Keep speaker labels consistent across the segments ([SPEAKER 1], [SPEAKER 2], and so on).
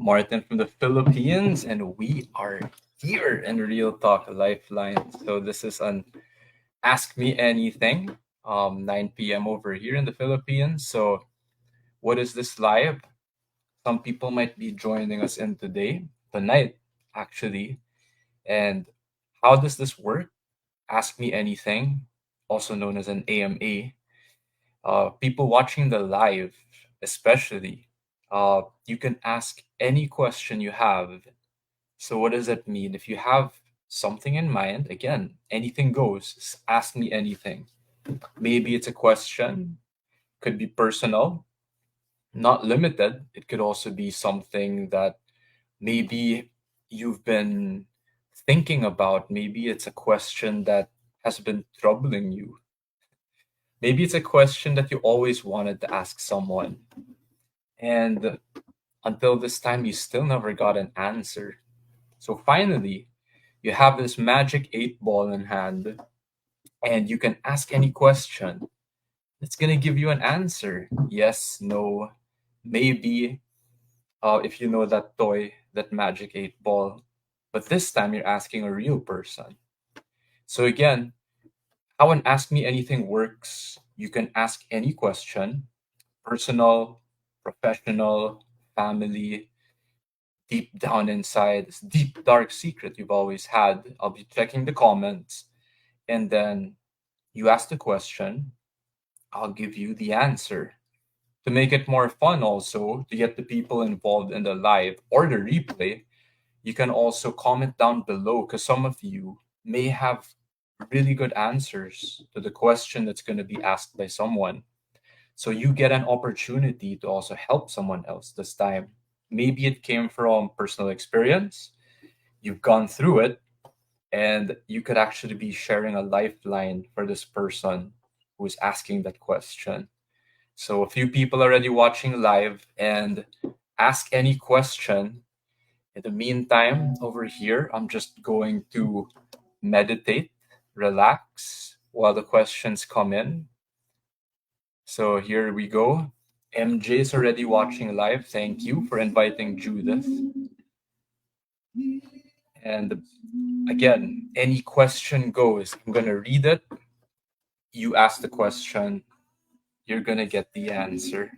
[SPEAKER 1] Martin from the Philippines, and we are here in Real Talk Lifeline. So this is an Ask Me Anything, 9 p.m. over here in the Philippines. So what is this live? Some people might be joining us in tonight, actually. And how does this work? Ask Me Anything, also known as an AMA. People watching the live, especially, you can ask any question you have. So, what does that mean? If you have something in mind, again, anything goes. Ask me anything. Maybe it's a question, could be personal, not limited. It could also be something that maybe you've been thinking about. Maybe it's a question that has been troubling you. Maybe it's a question that you always wanted to ask someone. And until this time, you still never got an answer. So finally, you have this magic 8 ball in hand, and you can ask any question. It's going to give you an answer yes, no, maybe, if you know that toy, that magic 8 ball. But this time, you're asking a real person. So again, how an Ask Me Anything works, you can ask any question, personal, professional, family, deep down inside, this deep dark secret you've always had. I'll be checking the comments, and then you ask the question, I'll give you the answer. To make it more fun, also, to get the people involved in the live or the replay, you can also comment down below because some of you may have really good answers to the question that's going to be asked by someone. So you get an opportunity to also help someone else this time. Maybe it came from personal experience, you've gone through it, and you could actually be sharing a lifeline for this person who is asking that question. So a few people already watching live, and ask any question. In the meantime, over here, I'm just going to meditate, relax while the questions come in. So here we go. MJ is already watching live. Thank you for inviting Judith. And again, any question goes. I'm going to read it. You ask the question, you're going to get the answer.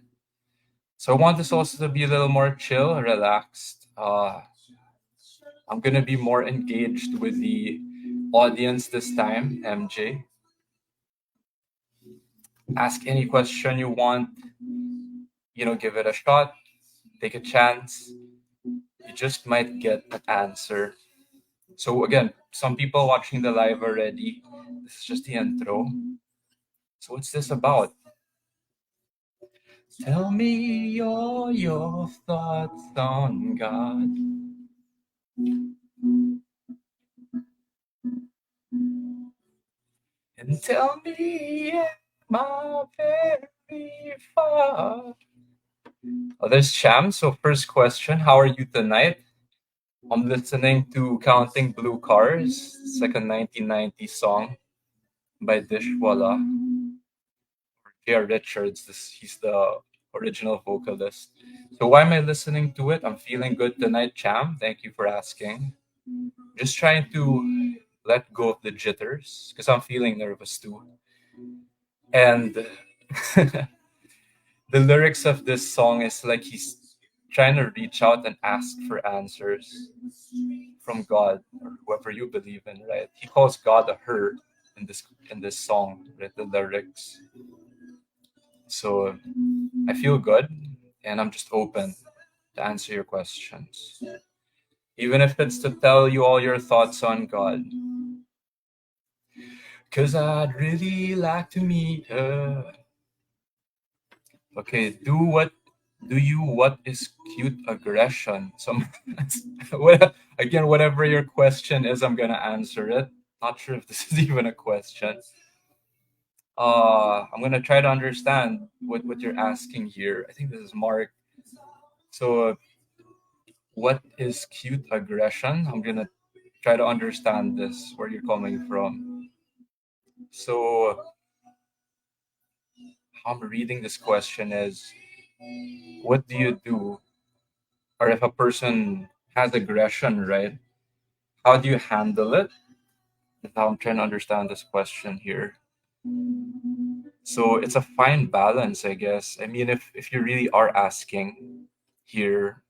[SPEAKER 1] So I want this also to be a little more chill, relaxed. I'm going to be more engaged with the audience this time, MJ. Ask any question you want. Give it a shot, take a chance. You just might get an answer. So again, some people watching the live already. This is just the intro. So what's this about? Tell me all your thoughts on God. And tell me, am I very far? Oh, there's Cham. So first question, how are you tonight? I'm listening to Counting Blue Cars. It's like a 1990 song by Dishwalla. J.R. Richards, he's the original vocalist. So why am I listening to it? I'm feeling good tonight, Cham. Thank you for asking. Just trying to let go of the jitters because I'm feeling nervous too. And the lyrics of this song is like he's trying to reach out and ask for answers from God or whoever you believe in, right? He calls God a her in this song, right? The lyrics. So I feel good, and I'm just open to answer your questions. Even if it's to tell you all your thoughts on God. Cause I'd really like to meet her. Okay, what is cute aggression? Again, whatever your question is, I'm gonna answer it. Not sure if this is even a question. I'm gonna try to understand what you're asking here. I think this is Mark. So what is cute aggression? I'm gonna try to understand this, where you're coming from. So how I'm reading this question is, what do you do? or if a person has aggression, right? How do you handle it? That's how I'm trying to understand this question here. So it's a fine balance, I guess. I mean, if you really are asking here,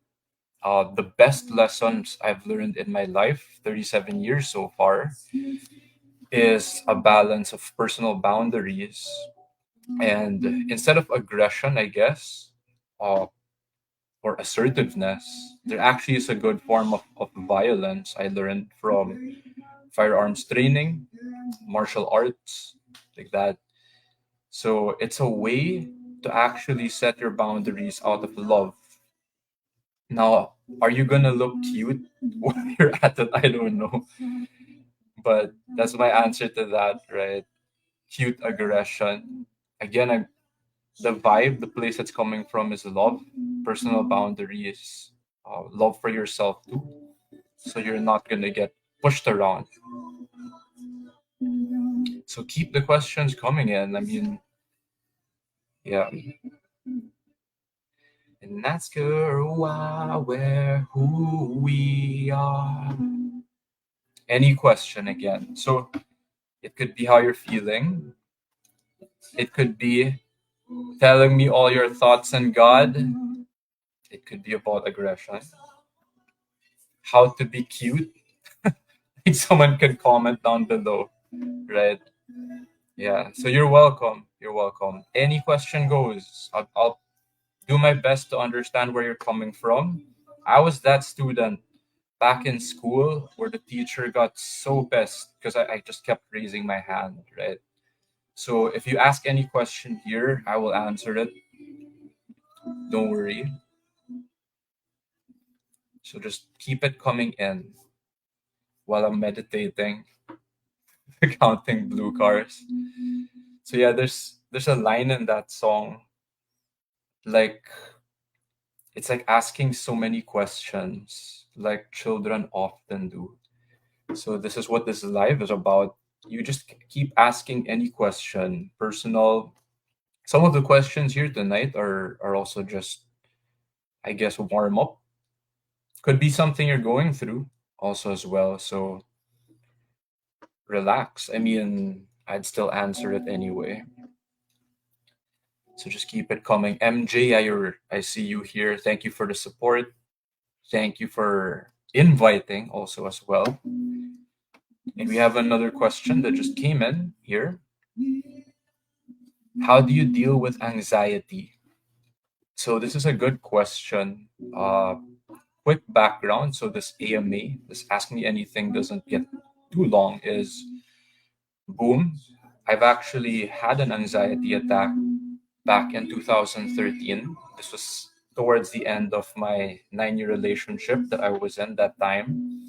[SPEAKER 1] the best lessons I've learned in my life, 37 years so far, is a balance of personal boundaries and instead of aggression, I guess, uh, or assertiveness, there actually is a good form of violence I learned from firearms training, martial arts, like that. So it's a way to actually set your boundaries out of love. Now, are you gonna look cute when you're at it? I don't know. But that's my answer to that, right? Cute aggression. Again, the vibe, the place it's coming from is love, personal boundaries, love for yourself too. So you're not gonna get pushed around. So keep the questions coming in. I mean, yeah. And ask her why, where, who we are. Any question again. So it could be how you're feeling. It could be telling me all your thoughts on God. It could be about aggression. How to be cute. Someone can comment down below, right? Yeah. So you're welcome. You're welcome. Any question goes. I'll do my best to understand where you're coming from. I was that student back in school where the teacher got so pissed because I just kept raising my hand, right? So if you ask any question here, I will answer it. Don't worry. So just keep it coming in while I'm meditating, counting blue cars. So yeah, there's a line in that song like it's like asking so many questions like children often do. So this is what this live is about. You just keep asking any question, personal. Some of the questions here tonight are also just, I guess, warm up. Could be something you're going through also as well. So relax. I mean, I'd still answer it anyway. So just keep it coming. MJ, I see you here. Thank you for the support. Thank you for inviting also as well. And we have another question that just came in here. How do you deal with anxiety? So this is a good question. Quick background. So this AMA, this Ask Me Anything doesn't get too long is boom. I've actually had an anxiety attack back in 2013. This was towards the end of my 9-year relationship that I was in that time.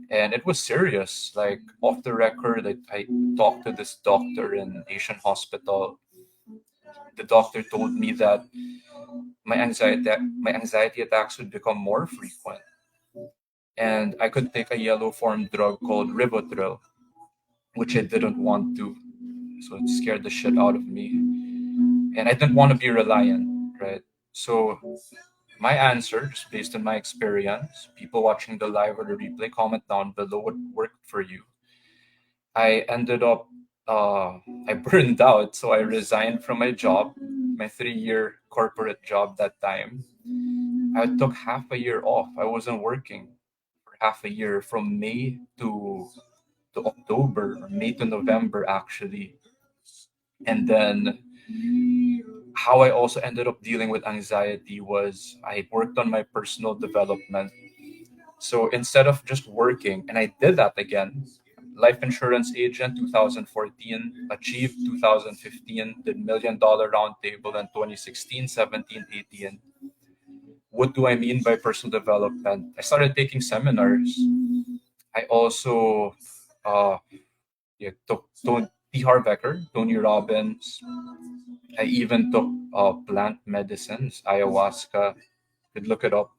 [SPEAKER 1] And it was serious. Like off the record, I talked to this doctor in Asian hospital. The doctor told me that my anxiety attacks would become more frequent, and I could take a yellow form drug called Rivotril, which I didn't want to. So it scared the shit out of me, and I didn't want to be reliant, right? So my answer, just based on my experience, people watching the live or the replay, comment down below what worked for you. I ended up, I burned out, so I resigned from my job, my 3-year corporate job that time. I took half a year off. I wasn't working for half a year from May to October, or May to November actually. And then how I also ended up dealing with anxiety was I worked on my personal development. So instead of just working, and I did that again, life insurance agent 2014, achieved 2015, did $1 million roundtable in 2016, 17, 18. What do I mean by personal development? I started taking seminars. I also yeah, took T. Harbecker, Tony Robbins. I even took plant medicines, ayahuasca. Could look it up.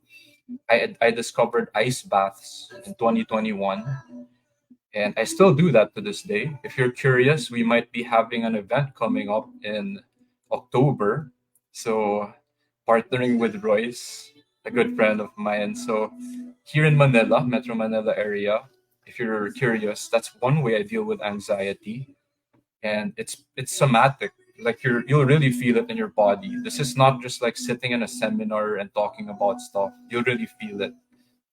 [SPEAKER 1] I discovered ice baths in 2021, and I still do that to this day. If you're curious, we might be having an event coming up in October. So, partnering with Royce. a good friend of mine. So here in Manila, Metro Manila area, if you're curious, that's one way I deal with anxiety, and it's somatic. Like you'll really feel it in your body. This is not just like sitting in a seminar and talking about stuff. You'll really feel it.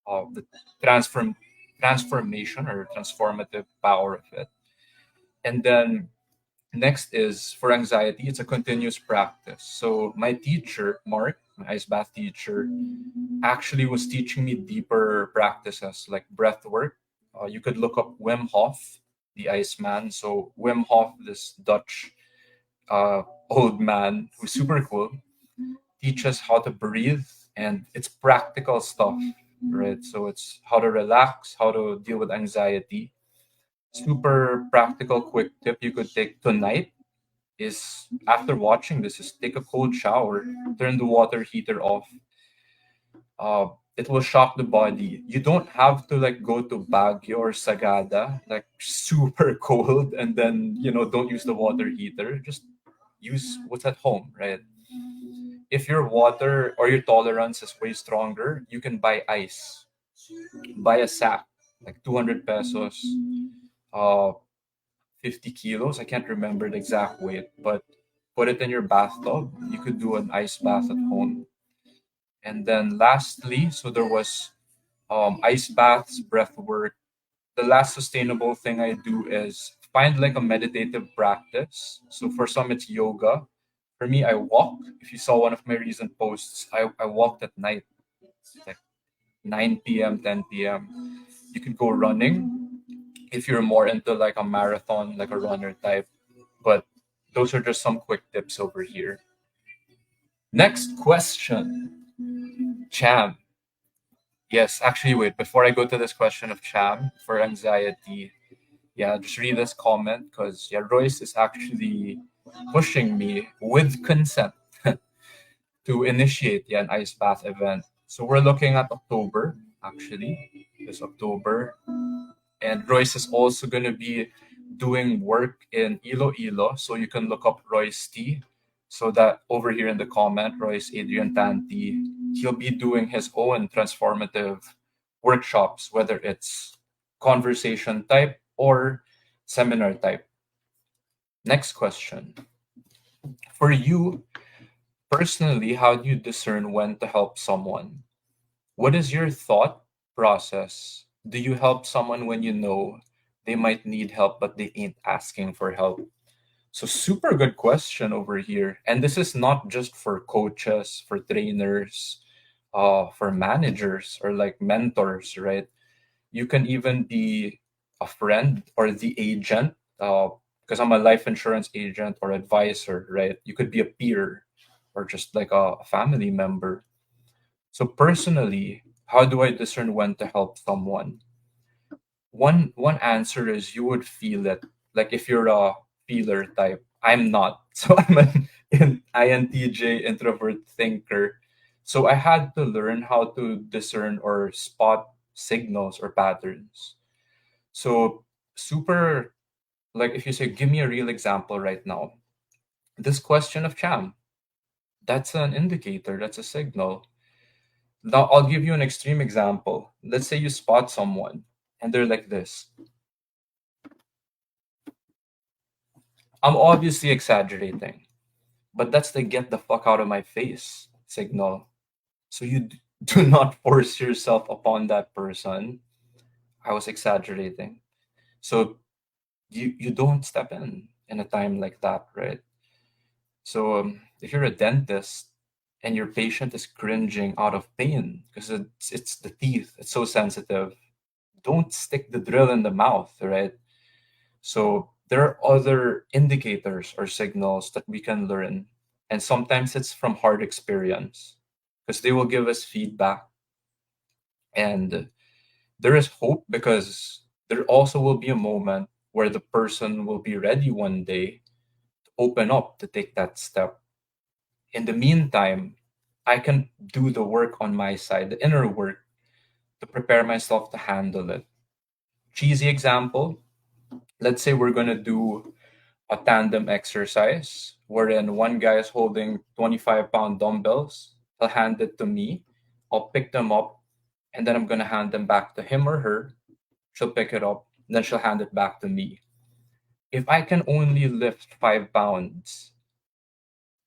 [SPEAKER 1] The transform transformation or transformative power of it. And then next is for anxiety, it's a continuous practice. So my teacher, Mark, my ice bath teacher, actually was teaching me deeper practices like breath work. You could look up Wim Hof, the Iceman. So Wim Hof, this Dutch uh, old man who's super cool, teaches how to breathe, and it's practical stuff, right? So it's how to relax, how to deal with anxiety. Super practical, quick tip you could take tonight is after watching this is take a cold shower, turn the water heater off. uh it will shock the body. You don't have to like go to Baguio or Sagada like super cold and then don't use the water heater. Just use what's at home, right? If your water or your tolerance is way stronger, you can buy ice. Buy a sack like 200 pesos, uh 50 kilos. I can't remember the exact weight, but put it in your bathtub. You could do an ice bath at home. And then lastly, so there was ice baths, breath work. The last sustainable thing I do is find like a meditative practice. So for some, it's yoga. For me, I walk. If you saw one of my recent posts, I walked at night, like 9 p.m., 10 p.m. You could go running if you're more into like a marathon, like a runner type. But those are just some quick tips over here. Next question, Cham. Yes, actually, wait, before I go to this question of Cham for anxiety, yeah, just read this comment because, yeah, Royce is actually pushing me with consent to initiate, yeah, an ice bath event. So we're looking at October, actually, this October. And Royce is also going to be doing work in Iloilo. So you can look up Royce T. So that over here in the comment, Royce Adrian Tanti, he'll be doing his own transformative workshops, whether it's conversation type or seminar type. Next question. For you personally, how do you discern when to help someone? What is your thought process? Do you help someone when you know they might need help but they ain't asking for help? So super good question over here. And this is not just for coaches, for trainers, for managers or like mentors, right? You can even be a friend or the agent, because I'm a life insurance agent or advisor, right? You could be a peer or just like a family member. So personally, how do I discern when to help someone? One answer is you would feel it. Like if you're a feeler type, I'm not. So I'm an INTJ introvert thinker. So I had to learn how to discern or spot signals or patterns. So super like if you say, give me a real example right now. This question of Cham, that's an indicator, that's a signal. Now, I'll give you an extreme example. Let's say you spot someone and they're like this. I'm obviously exaggerating, but that's the get the fuck out of my face signal. So do not force yourself upon that person. I was exaggerating. So you don't step in a time like that, right? So if you're a dentist and your patient is cringing out of pain because it's the teeth, it's so sensitive, don't stick the drill in the mouth, right? So there are other indicators or signals that we can learn. And sometimes it's from hard experience because they will give us feedback. And there is hope because there also will be a moment where the person will be ready one day to open up to take that step. In the meantime, I can do the work on my side, the inner work, to prepare myself to handle it. Cheesy example, let's say we're going to do a tandem exercise wherein one guy is holding 25-pound dumbbells. He'll hand it to me. I'll pick them up, and then I'm gonna hand them back to him or her. She'll pick it up, then she'll hand it back to me. If I can only lift 5 pounds,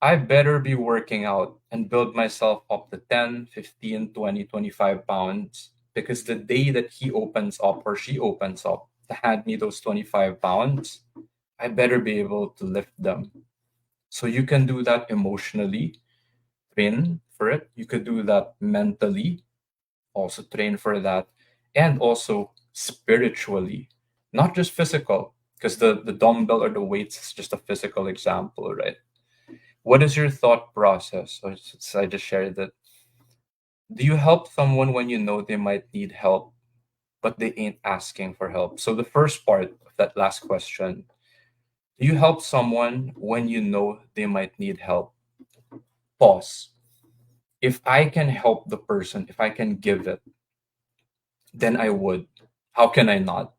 [SPEAKER 1] I better be working out and build myself up to 10, 15, 20, 25 pounds. Because the day that he opens up or she opens up to hand me those 25 pounds, I better be able to lift them. So you can do that emotionally, train for it. You could do that mentally, also train for that. And also spiritually, not just physical, because the dumbbell or the weights is just a physical example, right? What is your thought process? Or I just shared that. Do you help someone when you know they might need help, but they ain't asking for help? So the first part of that last question, do you help someone when you know they might need help? Pause. If I can help the person, if I can give it, then I would. How can I not?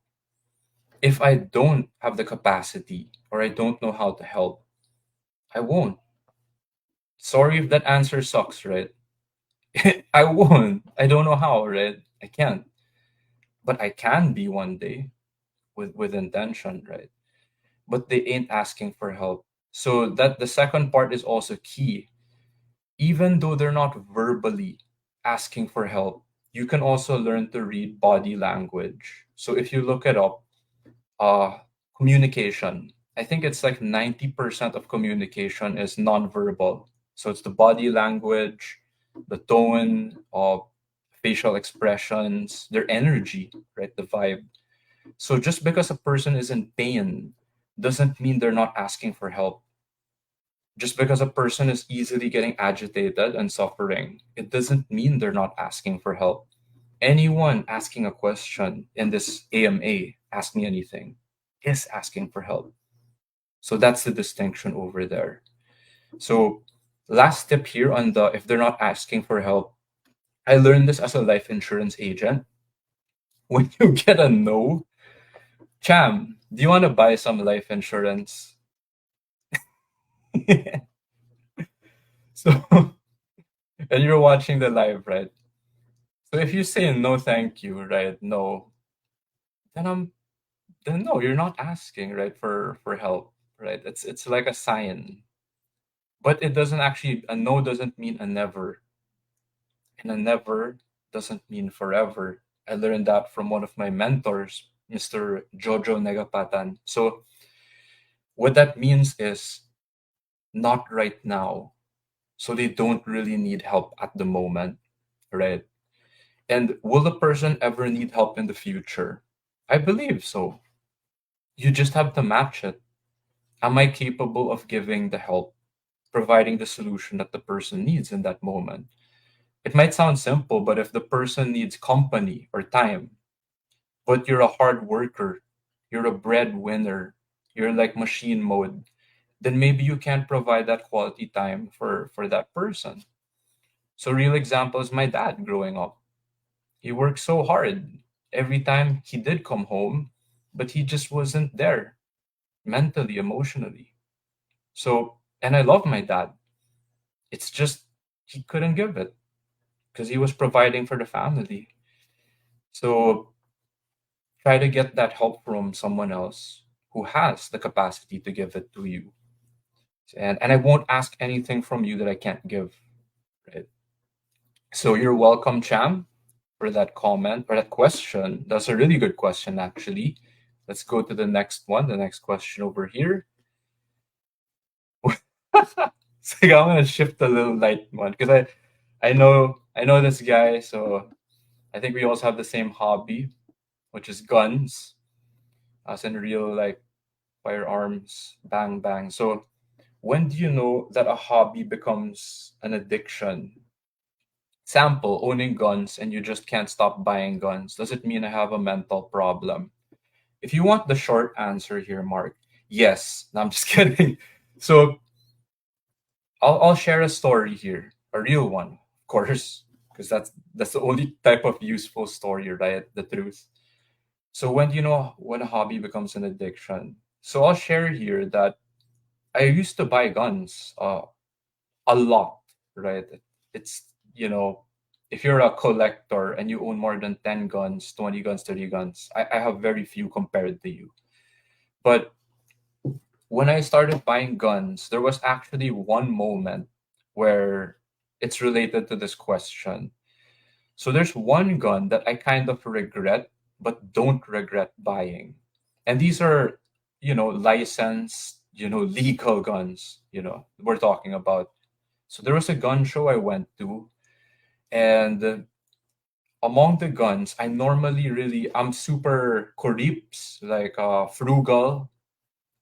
[SPEAKER 1] If I don't have the capacity or I don't know how to help, I won't. Sorry if that answer sucks, right? I won't. I don't know how, right? I can't. But I can be one day with intention, right? But they ain't asking for help. So that the second part is also key. Even though they're not verbally asking for help, you can also learn to read body language. So if you look it up, uh, communication, I think it's like 90% of communication is nonverbal. So it's the body language, the tone of facial expressions, their energy, right? The vibe. So just because a person is in pain doesn't mean they're not asking for help. Just because a person is easily getting agitated and suffering, it doesn't mean they're not asking for help. Anyone asking a question in this AMA, ask me anything, is asking for help. So that's the distinction over there. So, last tip here on the if they're not asking for help, I learned this as a life insurance agent. When you get a no, Cham, do you want to buy some life insurance? So, and you're watching the live, right? So if you say no, thank you, right? No, then then no, you're not asking, right, for help, right? It's like a sign, but it doesn't actually a no doesn't mean a never, and a never doesn't mean forever. I learned that from one of my mentors, Mr. Jojo Negapatan. So what that means is not right now. So they don't really need help at the moment, right? And will the person ever need help in the future? I believe so. You just have to match it. Am I capable of giving the help, providing the solution that the person needs in that moment? It might sound simple, but if the person needs company or time, but you're a hard worker, you're a breadwinner, you're like machine mode, then maybe you can't provide that quality time for that person. So real example is my dad growing up. He worked so hard every time he did come home, but he just wasn't there mentally, emotionally. So, and I love my dad. It's just he couldn't give it because he was providing for the family. So, try to get that help from someone else who has the capacity to give it to you. And I won't ask anything from you that I can't give, right? So, you're welcome, Cham, for that comment or that question. That's a really good question, actually. Let's go to the next one. The next question over here. So I'm gonna shift a little light one because I know this guy, so I think we also have the same hobby, which is guns, as in real like firearms, bang bang. So when do you know that a hobby becomes an addiction? Sample owning guns and you just can't stop buying guns. Does it mean I have a mental problem? If you want the short answer here, Mark, yes. No, I'm just kidding. So I'll share a story here, a real one, of course, because that's the only type of useful story, right? The truth. So when do you know when a hobby becomes an addiction? So I'll share here that I used to buy guns a lot, right? It's you know if you're a collector and you own more than 10 guns, 20 guns, 30 guns, I have very few compared to you. But when I started buying guns, there was actually one moment where it's related to this question. So there's one gun that I kind of regret, but don't regret buying. And these are, licensed, legal guns, we're talking about. So there was a gun show I went to, and among the guns, I'm super corrips, like frugal,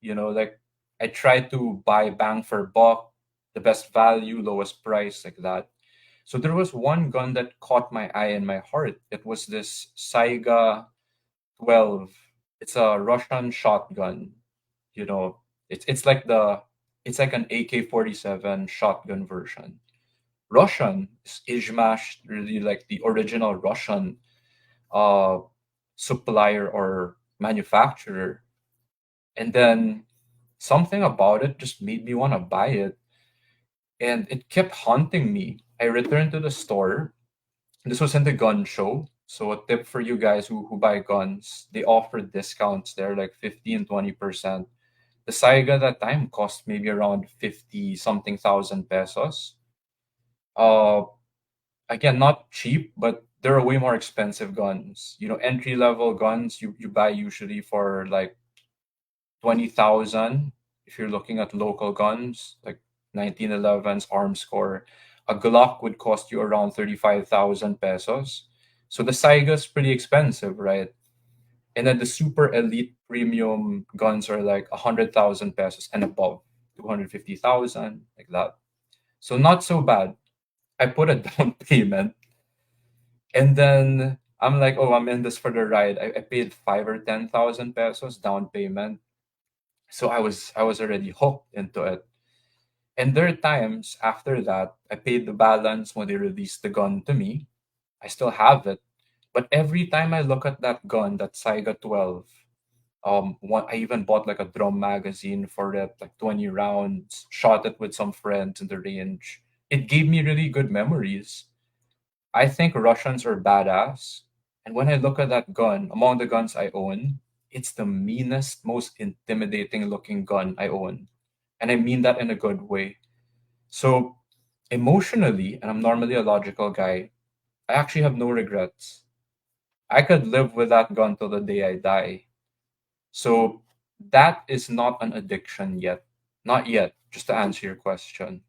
[SPEAKER 1] like I try to buy bang for buck, the best value, lowest price, like that. So there was one gun that caught my eye and my heart. It was this Saiga 12. It's a Russian shotgun. You know, it's like an AK-47 shotgun version. Russian is Izhmash, really like the original Russian uh supplier or manufacturer. And then something about it just made me want to buy it, and it kept haunting me. I returned to the store. This was in the gun show. So a tip for you guys who buy guns, they offer discounts there, like 15-20%. The Saiga that time cost maybe around 50 something thousand pesos. Uh Again, not cheap, but there are way more expensive guns. Entry level guns you buy usually for like 20,000 if you're looking at local guns, like 1911's arms score. A Glock would cost you around 35,000 pesos. So the Saiga's pretty expensive, right? And then the super elite premium guns are like 100,000 pesos and above, 250,000, like that. So not so bad. I put a down payment, and then I'm like, oh, I'm in this for the ride. I paid 5 or 10,000 pesos down payment. So I was already hooked into it. And there are times after that, I paid the balance when they released the gun to me. I still have it. But every time I look at that gun, that Saiga 12, I even bought like a drum magazine for it, like 20 rounds, shot it with some friends in the range. It gave me really good memories. I think Russians are badass. And when I look at that gun, among the guns I own, it's the meanest, most intimidating looking gun I own. And I mean that in a good way. So emotionally, and I'm normally a logical guy, I actually have no regrets. I could live with that gun till the day I die. So that is not an addiction yet. Not yet, just to answer your question.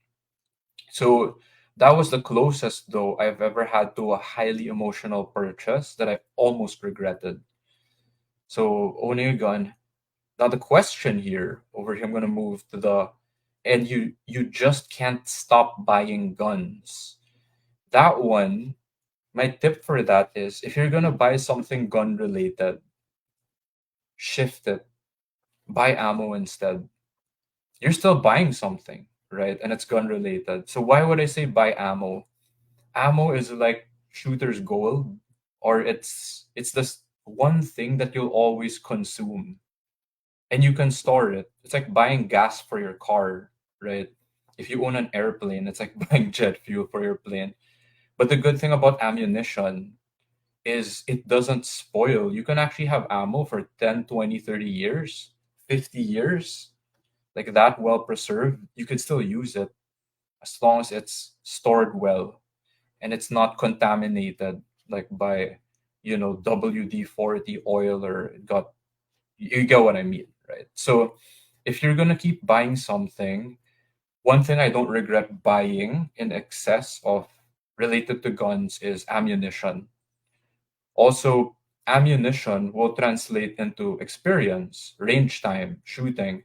[SPEAKER 1] So that was the closest, though, I've ever had to a highly emotional purchase that I almost regretted. So owning a gun. Now the question here, over here, I'm gonna move to the, and you just can't stop buying guns. That one, my tip for that is if you're gonna buy something gun related, shift it. Buy ammo instead. You're still buying something, right? And it's gun related. So why would I say buy ammo? Ammo is like shooter's gold, or it's this one thing that you'll always consume, and you can store it. It's like buying gas for your car, right? If you own an airplane, it's like buying jet fuel for your plane. But the good thing about ammunition is it doesn't spoil. You can actually have ammo for 10, 20, 30 years, 50 years, like that, well preserved. You could still use it as long as it's stored well and it's not contaminated like by WD-40 oil, or it got, you get what I mean, right? So if you're gonna keep buying something, one thing I don't regret buying in excess of related to guns is ammunition. Also, ammunition will translate into experience, range time, shooting.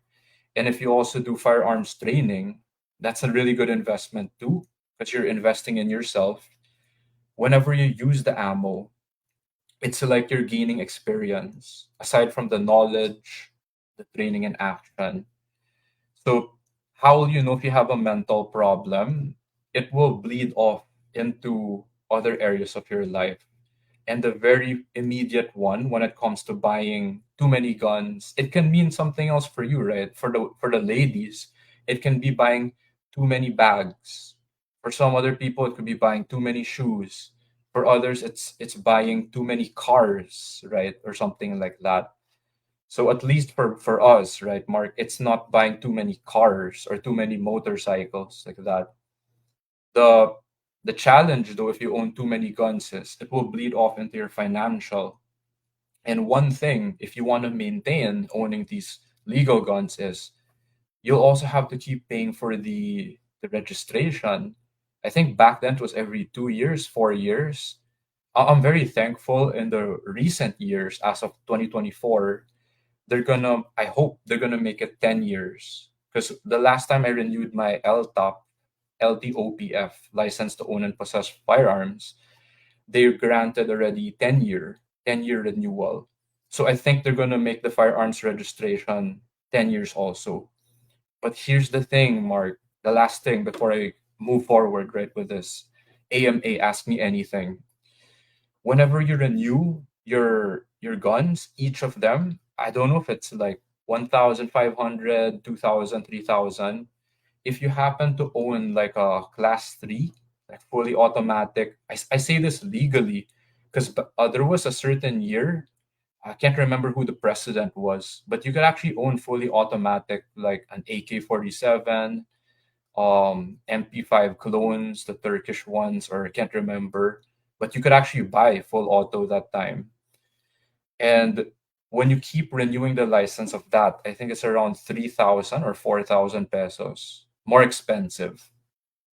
[SPEAKER 1] And if you also do firearms training, that's a really good investment too, because you're investing in yourself. Whenever you use the ammo, it's like you're gaining experience aside from the knowledge, the training and action. So, how will you know if you have a mental problem? It will bleed off into other areas of your life. And the very immediate one, when it comes to buying too many guns, it can mean something else for you, right? For the ladies, it can be buying too many bags. For some other people, it could be buying too many shoes. For others, it's buying too many cars, right, or something like that. So at least for us, right, Mark, it's not buying too many cars or too many motorcycles like that. The the challenge though, if you own too many guns, is it will bleed off into your financial. And one thing, if you want to maintain owning these legal guns, is you'll also have to keep paying for the registration. I think back then it was every 2 years, 4 years. I'm very thankful in the recent years, as of 2024, I hope they're gonna make it 10 years. Because the last time I renewed my LTOP, LTOPF, license to own and possess firearms, they granted already 10-year renewal. So I think they're gonna make the firearms registration 10 years also. But here's the thing, Mark. The last thing before I move forward, right, with this AMA Ask Me Anything. Whenever you renew your guns, each of them, I don't know if it's like 1,500, 2,000, 3,000. If you happen to own like a class 3, like fully automatic, I say this legally because there was a certain year, I can't remember who the president was, but you could actually own fully automatic like an AK-47, MP5 clones, the Turkish ones, or I can't remember, but you could actually buy full auto that time. And when you keep renewing the license of that, I think it's around 3,000 or 4,000 pesos more expensive.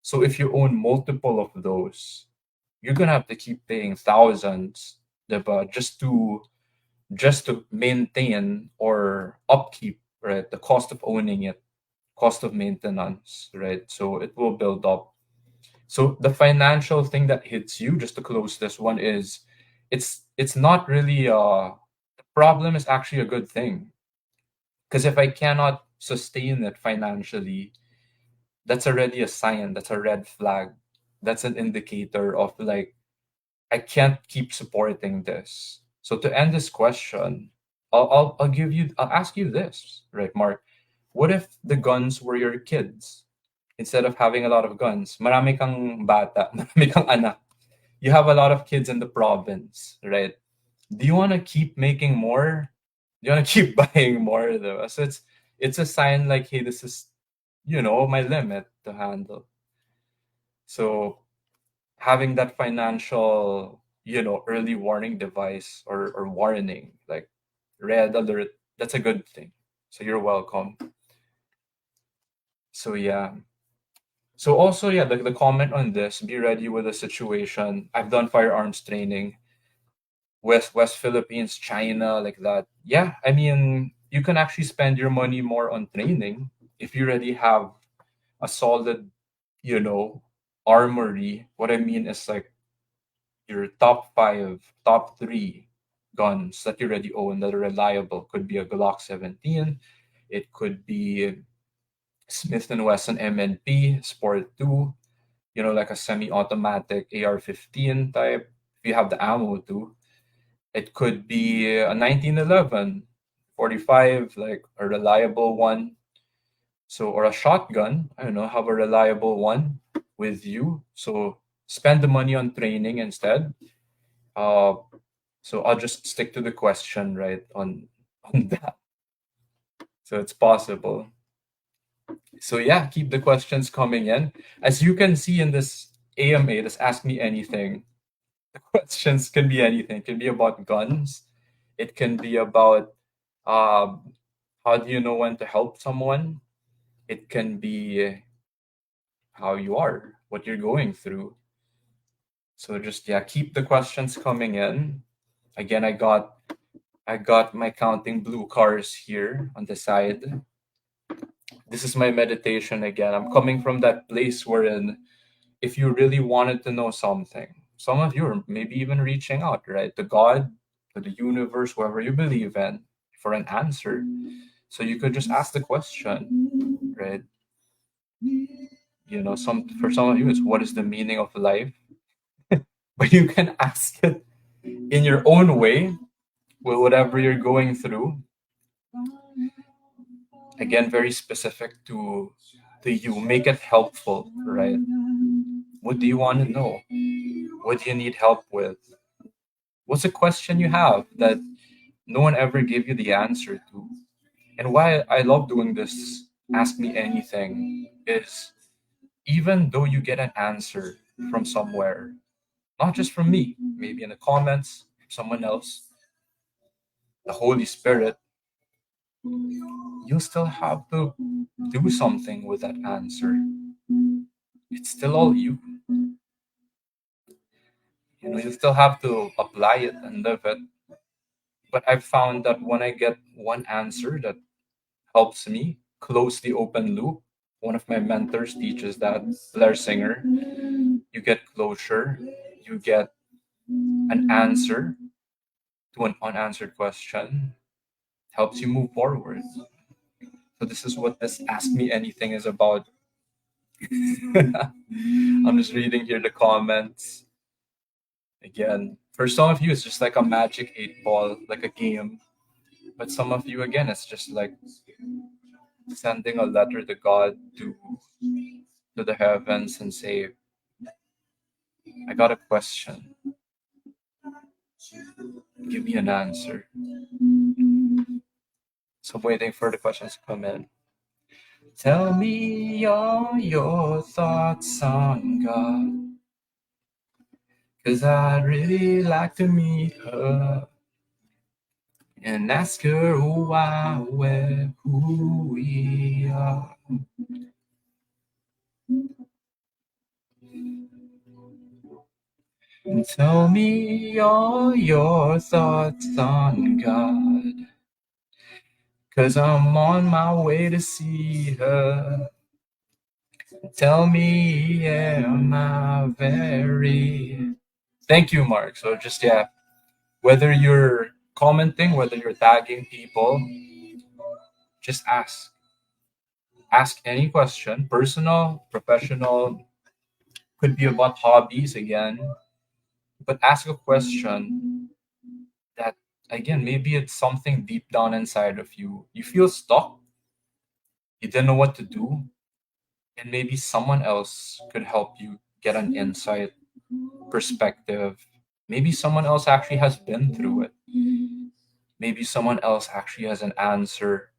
[SPEAKER 1] So if you own multiple of those, you're gonna have to keep paying thousands, diba, just to maintain or upkeep, right? The cost of owning it, cost of maintenance, right? So it will build up. So the financial thing that hits you, just to close this one, is it's not really the problem is actually a good thing. Because if I cannot sustain it financially, that's already a sign, that's a red flag. That's an indicator of like I can't keep supporting this. So to end this question, I'll ask you this, right, Mark? What if the guns were your kids? Instead of having a lot of guns, marami kang bata, marami kang anak. You have a lot of kids in the province, right? Do you want to keep making more? Do you want to keep buying more though? So it's a sign like, hey, this is my limit to handle. So having that financial, early warning device or warning, like red alert, that's a good thing. So you're welcome. So yeah. So also, yeah, the comment on this, be ready with the situation. I've done firearms training, West Philippines, China, like that. Yeah, I mean, you can actually spend your money more on training if you already have a solid, you know, armory. What I mean is like your top five, top three guns that you already own that are reliable. Could be a Glock 17. It could be Smith and Wesson M&P Sport 2. Like a semi-automatic AR-15 type. If you have the ammo too, it could be a 1911 45, like a reliable one. So, or a shotgun. I don't know, have a reliable one with you. So spend the money on training instead. Uh, So I'll just stick to the question, right, on that. So it's possible. So yeah, keep the questions coming in. As you can see in this AMA, this Ask Me Anything, the questions can be anything. It can be about guns. It can be about um, how do you know when to help someone. It can be how you are, what you're going through. So just yeah, keep the questions coming in. Again, I got my counting blue cars here on the side. This is my meditation again. I'm coming from that place wherein if you really wanted to know something, some of you are maybe even reaching out, right, to God, to the universe, whoever you believe in, for an answer. So you could just ask the question, right? For some of you, it's what is the meaning of life? But you can ask it in your own way, with whatever you're going through. Again, very specific to you. Make it helpful, right? What do you want to know? What do you need help with? What's a question you have that no one ever gave you the answer to? And why I love doing this Ask Me Anything is even though you get an answer from somewhere, not just from me, maybe in the comments, someone else, the Holy Spirit, you still have to do something with that answer. It's still all you. You still have to apply it and live it. But I've found that when I get one answer that helps me close the open loop, one of my mentors teaches that, Blair Singer, you get closure, you get an answer to an unanswered question, helps you move forward. So this is what this Ask Me Anything is about. I'm just reading here the comments. Again, for some of you, it's just like a magic 8 ball, like a game. But some of you, again, it's just like sending a letter to God, to the heavens, and say, I got a question. Give me an answer. So I'm waiting for the questions to come in. Tell me all your thoughts on God, 'cause I'd really like to meet her and ask her why we're who we are. And tell me all your thoughts on God, 'cause I'm on my way to see her. Tell me, am I very... Thank you, Mark. So just, yeah, whether you're commenting, whether you're tagging people, just ask. Ask any question, personal, professional, could be about hobbies again, but ask a question that, again, maybe it's something deep down inside of you. You feel stuck, you didn't know what to do, and maybe someone else could help you get an insight, perspective. Maybe someone else actually has been through it. Maybe someone else actually has an answer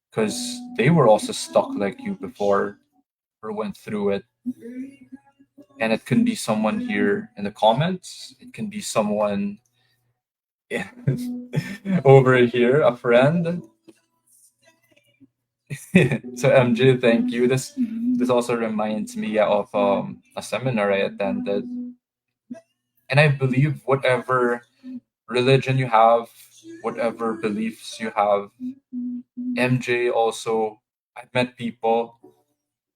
[SPEAKER 1] because they were also stuck like you before or went through it. And it can be someone here in the comments, it can be someone over here, a friend. So MJ, thank you. This also reminds me of a seminar I attended, and I believe whatever religion you have, whatever beliefs you have, MJ also, I've met people,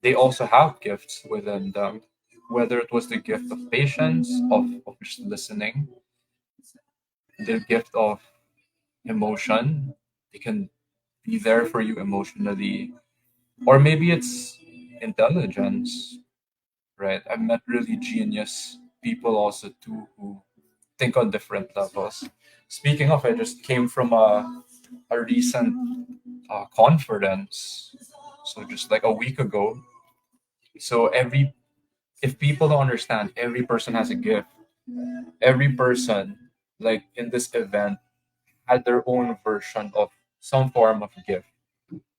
[SPEAKER 1] they also have gifts within them, whether it was the gift of patience, of just listening, the gift of emotion, they can be there for you emotionally, or maybe it's intelligence, right? I've met really genius people also too who think on different levels. Speaking of, I just came from a recent conference, so just like a week ago. So if people don't understand, every person has a gift. Every person, like in this event, had their own version of some form of gift,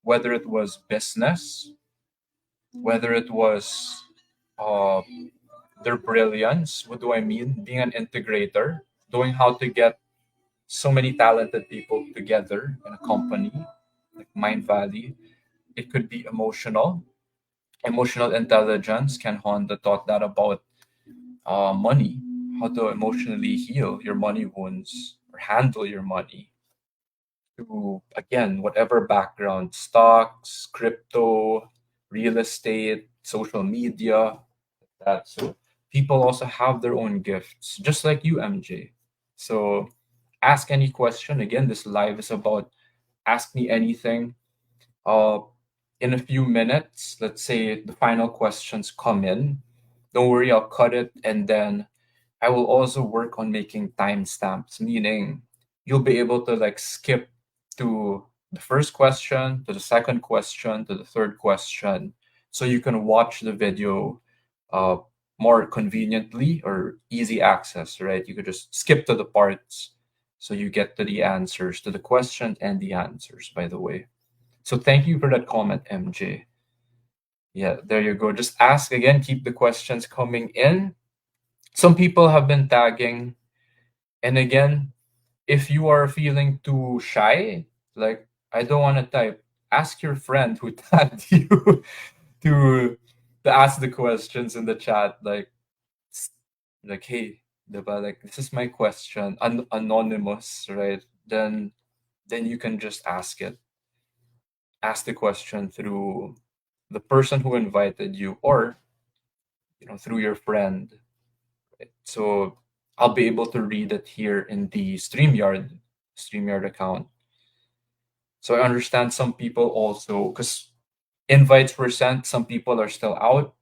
[SPEAKER 1] whether it was business, whether it was uh, their brilliance. What do I mean? Being an integrator, knowing how to get so many talented people together in a company like Mind Valley. It could be emotional intelligence. Can Honda taught that about money, how to emotionally heal your money wounds or handle your money. To, again, whatever background, stocks, crypto, real estate, social media, that. So people also have their own gifts, just like you, MJ. So ask any question. Again, this live is about ask me anything. Uh, in a few minutes, let's say the final questions come in. Don't worry, I'll cut it, and then I will also work on making timestamps, meaning you'll be able to like skip to the first question, to the second question, to the third question, so you can watch the video uh, more conveniently or easy access, right? You could just skip to the parts so you get to the answers to the question and the answers, by the way. So thank you for that comment, MJ. Yeah, there you go. Just ask again, keep the questions coming in. Some people have been tagging. And again, if you are feeling too shy, like I don't want to type, ask your friend who tagged you to to ask the questions in the chat. S- like hey, diba, like this is my question, anonymous, right? Then you can just ask the question through the person who invited you, or through your friend. Right? So I'll be able to read it here in the StreamYard account. So I understand some people also, because invites were sent, some people are still out.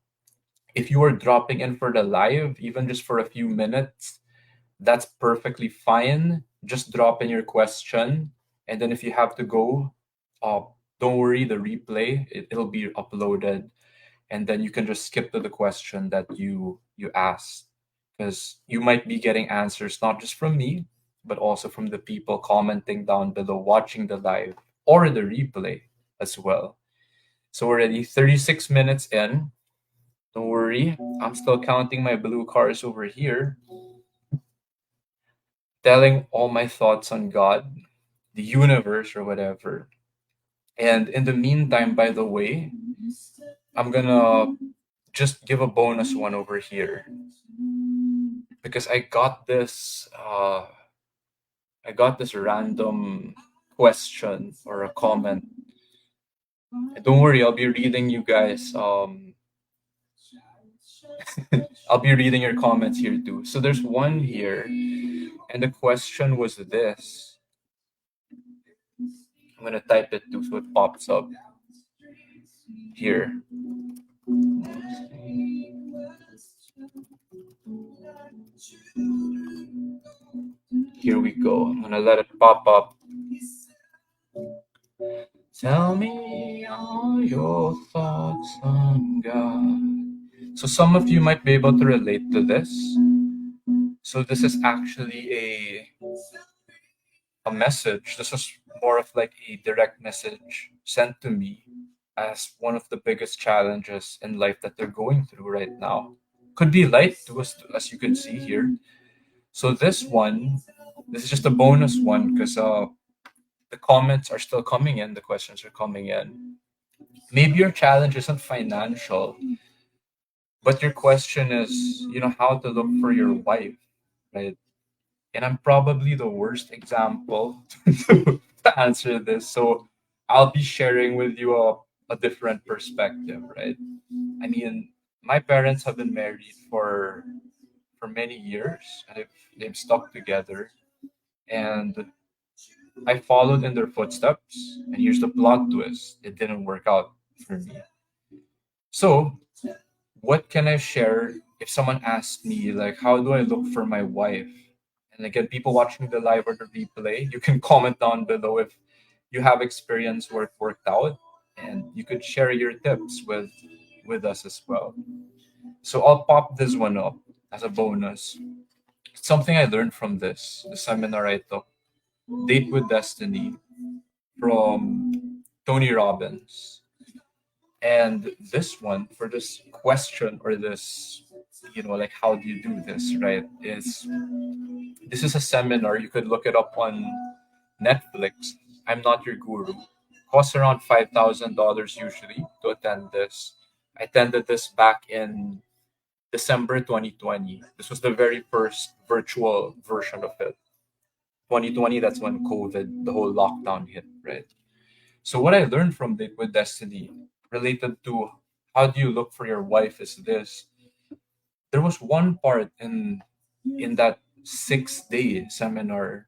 [SPEAKER 1] If you are dropping in for the live, even just for a few minutes, that's perfectly fine. Just drop in your question. And then if you have to go, uh, don't worry, the replay, it'll be uploaded. And then you can just skip to the question that you asked. Because you might be getting answers not just from me, but also from the people commenting down below, watching the live or the replay as well. So we're already 36 minutes in. Don't worry, I'm still counting my blue cars over here, telling all my thoughts on God, the universe, or whatever. And in the meantime, by the way, I'm gonna just give a bonus one over here because I got this random question or a comment. And don't worry, I'll be reading you guys. I'll be reading your comments here too. So there's one here, and the question was this. I'm gonna type it too so it pops up here. Here we go. I'm gonna let it pop up. Tell me all your thoughts on God. So some of you might be able to relate to this. So this is actually a message. This was more of like a direct message sent to me as one of the biggest challenges in life that they're going through right now. Could be light to us, as you can see here. So this is just a bonus one because the comments are still coming in, the questions are coming in. Maybe your challenge isn't financial, but your question is, how to look for your wife, right? And I'm probably the worst example to answer this. So I'll be sharing with you a different perspective, right? I mean, my parents have been married for many years and they've stuck together. And I followed in their footsteps. And here's the plot twist: it didn't work out for me. So, what can I share if someone asks me, like, how do I look for my wife? And again, people watching the live or the replay, you can comment down below if you have experience where it worked out, and you could share your tips with us as well. So I'll pop this one up as a bonus. Something I learned from the seminar I took, Date with Destiny, from Tony Robbins. And this one, for this question, or this, like, how do you do this, right? This is a seminar. You could look it up on Netflix. I'm not your guru. Costs around $5,000 usually to attend this. I attended this back in December 2020. This was the very first virtual version of it. 2020, that's when COVID, the whole lockdown hit, right? So what I learned from Date with Destiny related to how do you look for your wife is this. There was one part in that 6-day seminar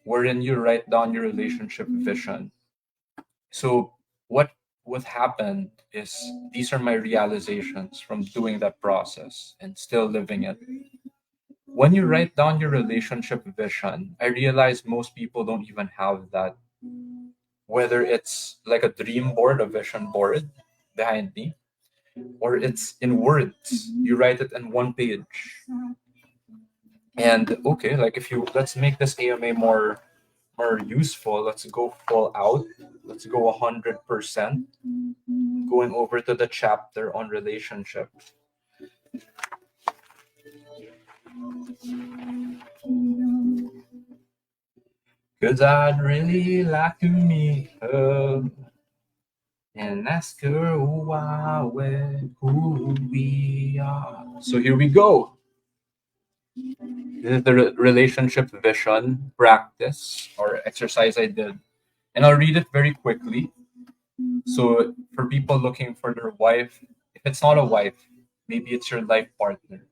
[SPEAKER 1] wherein you write down your relationship vision. So what happened is these are my realizations from doing that process and still living it. When you write down your relationship vision, I realize most people don't even have that. Whether it's like a dream board, a vision board behind me, or it's in words. You write it in one page. And okay, like if you let's make this AMA more useful. Let's go full out. Let's go 100%. Going over to the chapter on relationship. Cause I'd really like to meet her and ask her why we're who we are. So here we go. This is the relationship vision practice or exercise I did. And I'll read it very quickly. So for people looking for their wife, if it's not a wife, maybe it's your life partner.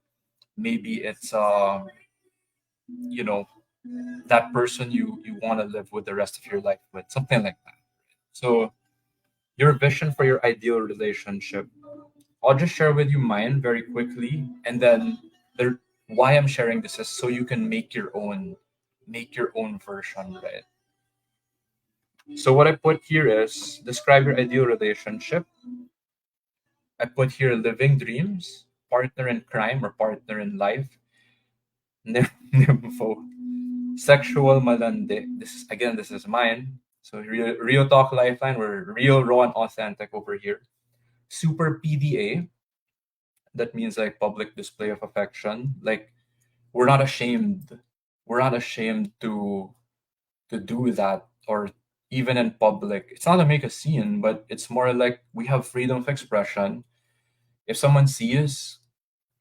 [SPEAKER 1] Maybe it's you know, that person you want to live with the rest of your life with, something like that. So your vision for your ideal relationship. I'll just share with you mine very quickly, and then the why I'm sharing this is so you can make your own version, right? So what I put here is describe your ideal relationship. I put here living dreams, partner in crime or partner in life, nympho, sexual malande. This is mine. So real talk lifeline. We're real, raw, and authentic over here. Super PDA. That means like public display of affection. Like we're not ashamed. We're not ashamed to do that or even in public. It's not to make a scene, but it's more like we have freedom of expression. If someone sees,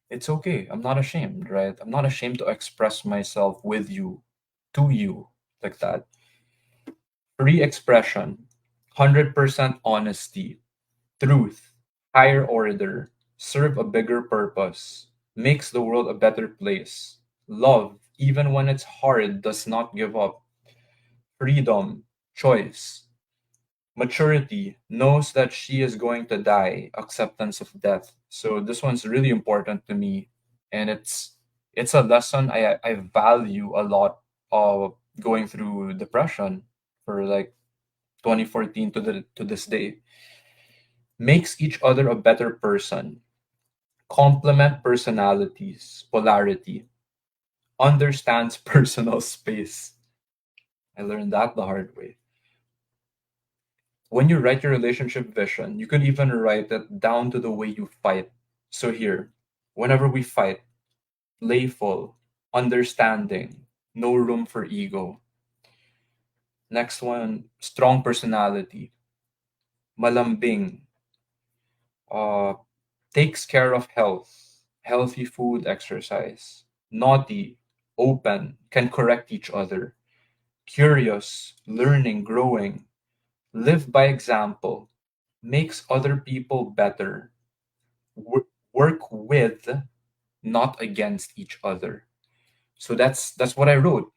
[SPEAKER 1] it's okay. I'm not ashamed, right? I'm not ashamed to express myself with you, to you, like that. Free expression, 100% honesty, truth, higher order, serve a bigger purpose, makes the world a better place. Love, even when it's hard, does not give up. Freedom, choice, maturity, knows that she is going to die, acceptance of death. So this one's really important to me, and it's a lesson I value a lot of going through depression for like 2014 to this day. Makes each other a better person, complement personalities, polarity, understands personal space. I learned that the hard way. When you write your relationship vision, you can even write it down to the way you fight. So here, whenever we fight, playful, understanding, no room for ego. Next one, strong personality, malambing, uh, takes care of health, healthy food, exercise. Naughty, open, can correct each other. Curious, learning, growing. Live by example, makes other people better. Work with, not against each other. So that's what I wrote.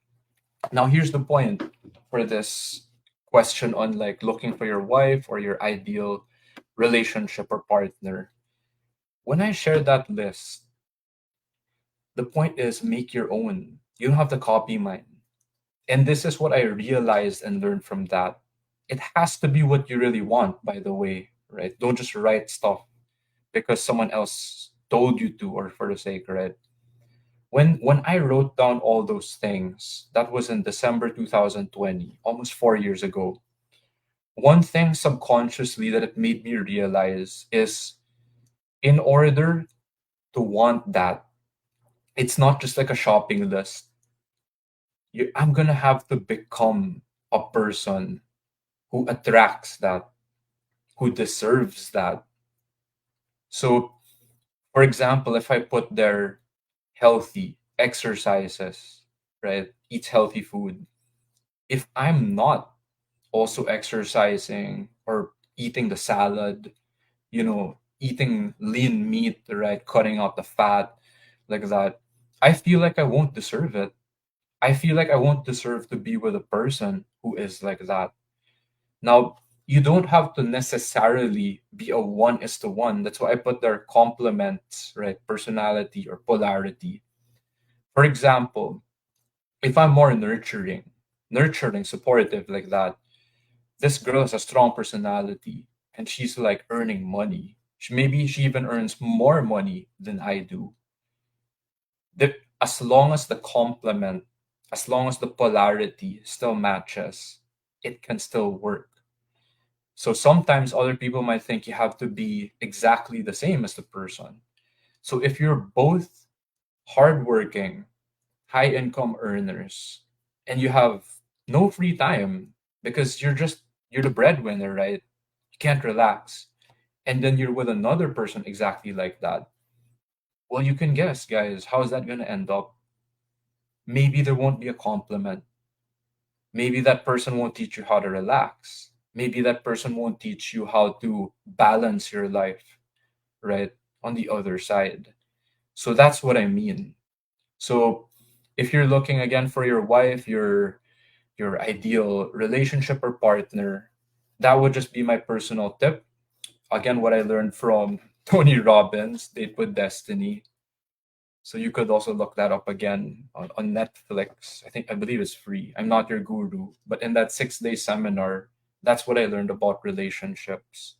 [SPEAKER 1] Now here's the point for this question on like looking for your wife or your ideal relationship or partner. When I share that list, the point is make your own. You don't have to copy mine. And this is what I realized and learned from that. It has to be what you really want, by the way, right? Don't just write stuff because someone else told you to or for the sake, right? When I wrote down all those things, that was in December 2020, almost 4 years ago. One thing subconsciously that it made me realize is in order to want that, it's not just like a shopping list. I'm gonna have to become a person who attracts that, who deserves that. So, for example, if I put there healthy exercises, right, eats healthy food, if I'm not also exercising or eating the salad, eating lean meat, right, cutting out the fat, like that, I feel like I won't deserve it. I feel like I won't deserve to be with a person who is like that. Now, you don't have to necessarily be a one is to one. That's why I put their complements, right? Personality or polarity. For example, if I'm more nurturing, supportive like that, this girl has a strong personality and she's like earning money. Maybe she even earns more money than I do. As long as the complement, as long as the polarity still matches, it can still work. So sometimes other people might think you have to be exactly the same as the person. So if you're both hardworking, high income earners, and you have no free time because you're the breadwinner, right? You can't relax. And then you're with another person exactly like that. Well, you can guess, guys, how is that going to end up? Maybe there won't be a compliment. Maybe that person won't teach you how to relax. Maybe that person won't teach you how to balance your life, right? On the other side. So that's what I mean. So if you're looking again for your wife, your ideal relationship or partner, that would just be my personal tip. Again, what I learned from Tony Robbins, Date with Destiny. So you could also look that up again on Netflix. I believe it's free. I'm not your guru, but in that 6 day seminar, that's what I learned about relationships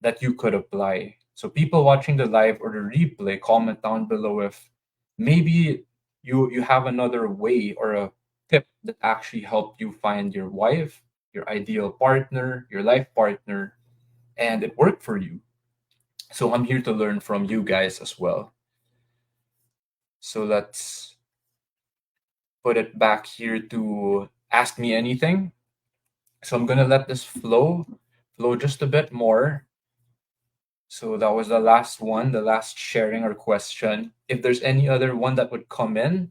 [SPEAKER 1] that you could apply. So people watching the live or the replay, comment down below if maybe you have another way or a tip that actually helped you find your wife, your ideal partner, your life partner, and it worked for you. So I'm here to learn from you guys as well. So let's put it back here to ask me anything. So I'm gonna let this flow just a bit more. So that was the last one, the last sharing or question. If there's any other one that would come in,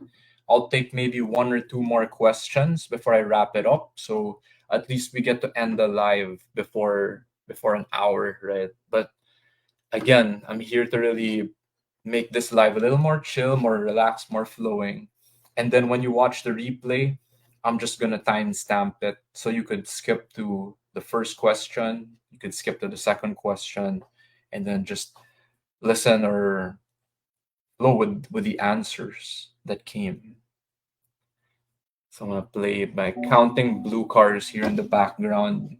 [SPEAKER 1] I'll take maybe one or two more questions before I wrap it up. So at least we get to end the live before an hour, right? But again, I'm here to really make this live a little more chill, more relaxed, more flowing. And then when you watch the replay, I'm just gonna timestamp it so you could skip to the first question, you could skip to the second question, and then just listen or flow with the answers that came. So I'm gonna play by counting blue cars here in the background.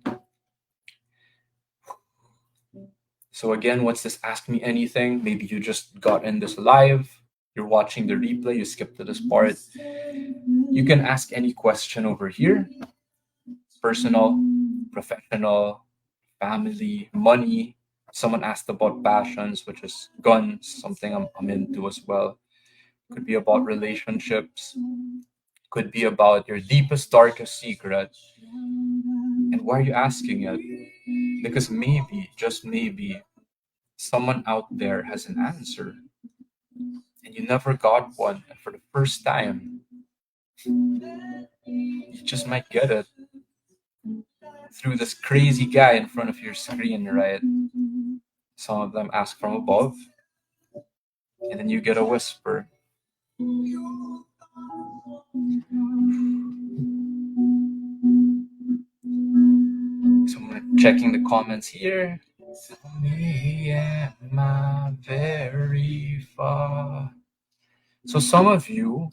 [SPEAKER 1] So again, what's this Ask Me Anything? Maybe you just got in this live, you're watching the replay, you skip to this part. You can ask any question over here, personal, professional, family, money. Someone asked about passions, which is guns, something I'm into as well. Could be about relationships, could be about your deepest, darkest secret. And why are you asking it? Because maybe, just maybe, someone out there has an answer and you never got one. And for the first time, you just might get it through this crazy guy in front of your screen, right? Some of them ask from above, and then you get a whisper. So I'm checking the comments here. Me and my very far. So some of you,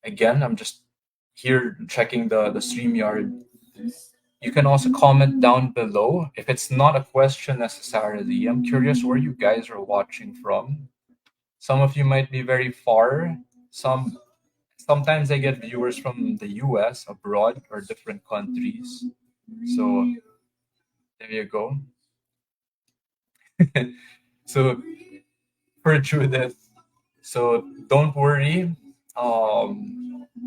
[SPEAKER 1] again, I'm just here checking the StreamYard. You can also comment down below if it's not a question necessarily. I'm curious where you guys are watching from. Some of you might be very far. Sometimes I get viewers from the US, abroad, or different countries. So there you go. So for Judith, so don't worry.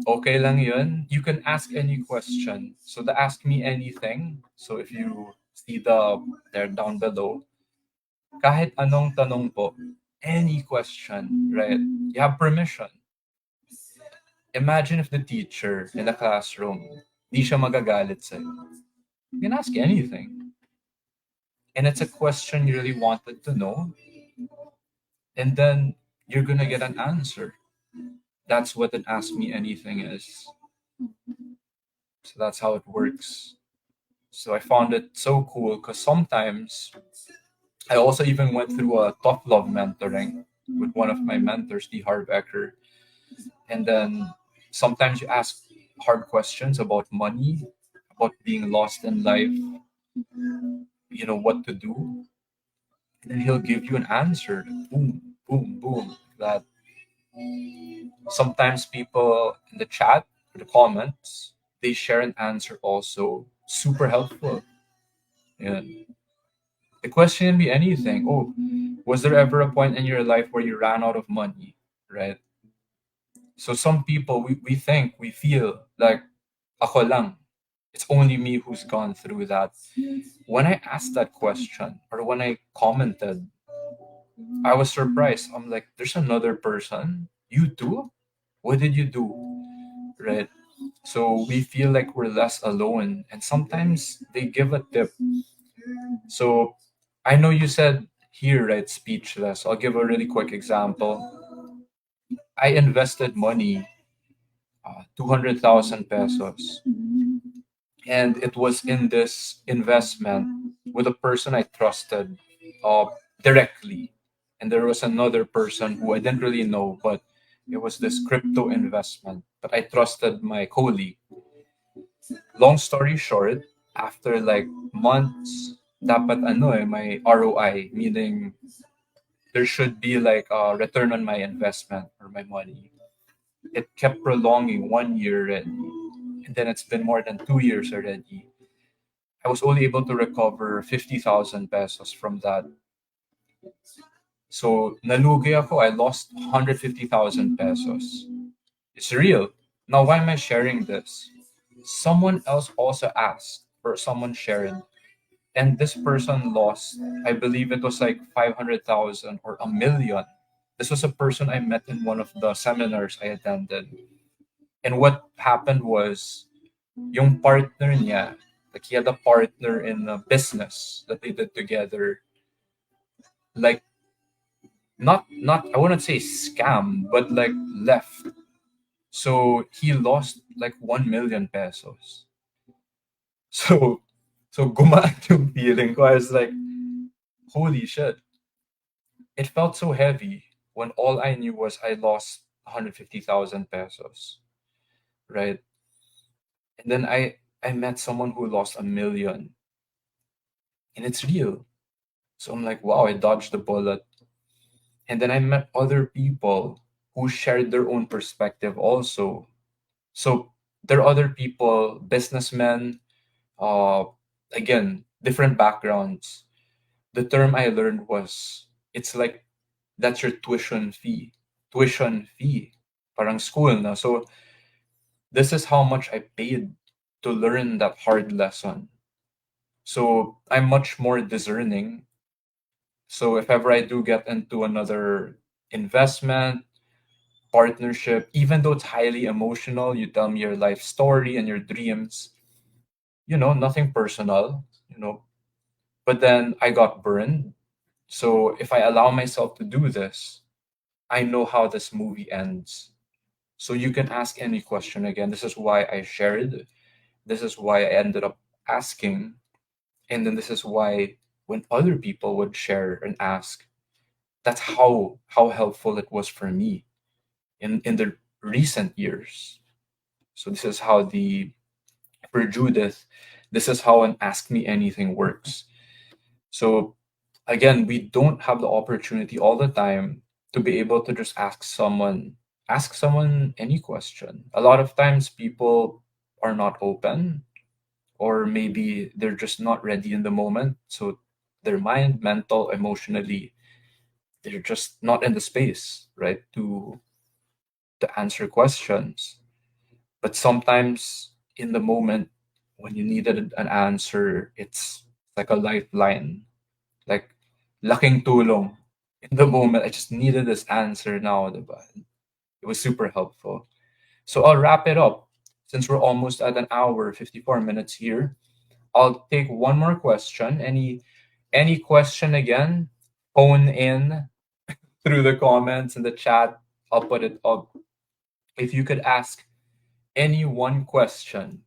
[SPEAKER 1] Okay lang yun. You can ask any question. So the ask me anything. So if you see there down below, kahit anong tanong po, any question, right? You have permission. Imagine if the teacher in the classroom, di siya magagalit sa'yo. You can ask anything. And it's a question you really wanted to know. And then you're gonna get an answer. That's what an ask me anything is. So that's how it works. So I found it so cool because sometimes I also even went through a tough love mentoring with one of my mentors, D. Harbecker. And then sometimes you ask hard questions about money, about being lost in life, what to do. and then he'll give you an answer. Boom, boom, boom. That sometimes people in the chat, or the comments, they share an answer also. Super helpful. Yeah. The question can be anything. Oh, was there ever a point in your life where you ran out of money? Right? So some people we think, we feel like ako lang. It's only me who's gone through that. When I asked that question or when I commented, I was surprised. I'm like, there's another person. You too? What did you do? Right? So we feel like we're less alone. And sometimes they give a tip. So I know you said here, right, speechless. I'll give a really quick example. I invested money, 200,000 pesos. And it was in this investment with a person I trusted uh, directly. And there was another person who I didn't really know, but it was this crypto investment. But I trusted my colleague. Long story short, after like months, dapat ano my ROI, meaning there should be like a return on my investment or my money. It kept prolonging 1 year already. And then it's been more than 2 years already. I was only able to recover 50,000 pesos from that. So, nalugi ako. I lost 150,000 pesos. It's real. Now, why am I sharing this? Someone else also asked, or someone shared, and this person lost, I believe it was like 500,000 or a million. This was a person I met in one of the seminars I attended. And what happened was, yung partner niya, like he had a partner in a business that they did together, like not I wouldn't say scam, but like left. So he lost like 1 million pesos. So gumaan yung feeling ko. I was like, holy shit. It felt so heavy when all I knew was I lost 150,000 pesos. Right. And then I met someone who lost a million. And it's real. So I'm like, wow, I dodged the bullet. And then I met other people who shared their own perspective also. So there are other people, businessmen, uh, again, different backgrounds. The term I learned was it's like that's your tuition fee. Tuition fee. Parang school na. So this is how much I paid to learn that hard lesson. So I'm much more discerning. So if ever I do get into another investment, partnership, even though it's highly emotional, you tell me your life story and your dreams, nothing personal, but then I got burned. So if I allow myself to do this, I know how this movie ends. So you can ask any question again. This is why I shared. This is why I ended up asking. And then this is why when other people would share and ask, that's how helpful it was for me in the recent years. So this is how for Judith, this is how an ask me anything works. So again, we don't have the opportunity all the time to be able to just ask someone any question. A lot of times people are not open, or maybe they're just not ready in the moment. So their mind, mental, emotionally, they're just not in the space, right, to answer questions. But sometimes in the moment when you needed an answer, it's like a lifeline, like laking tulong. In the moment, I just needed this answer now, diba? It was super helpful. So I'll wrap it up. Since we're almost at an hour, 54 minutes here, I'll take one more question. Any question again, phone in through the comments in the chat. I'll put it up. If you could ask any one question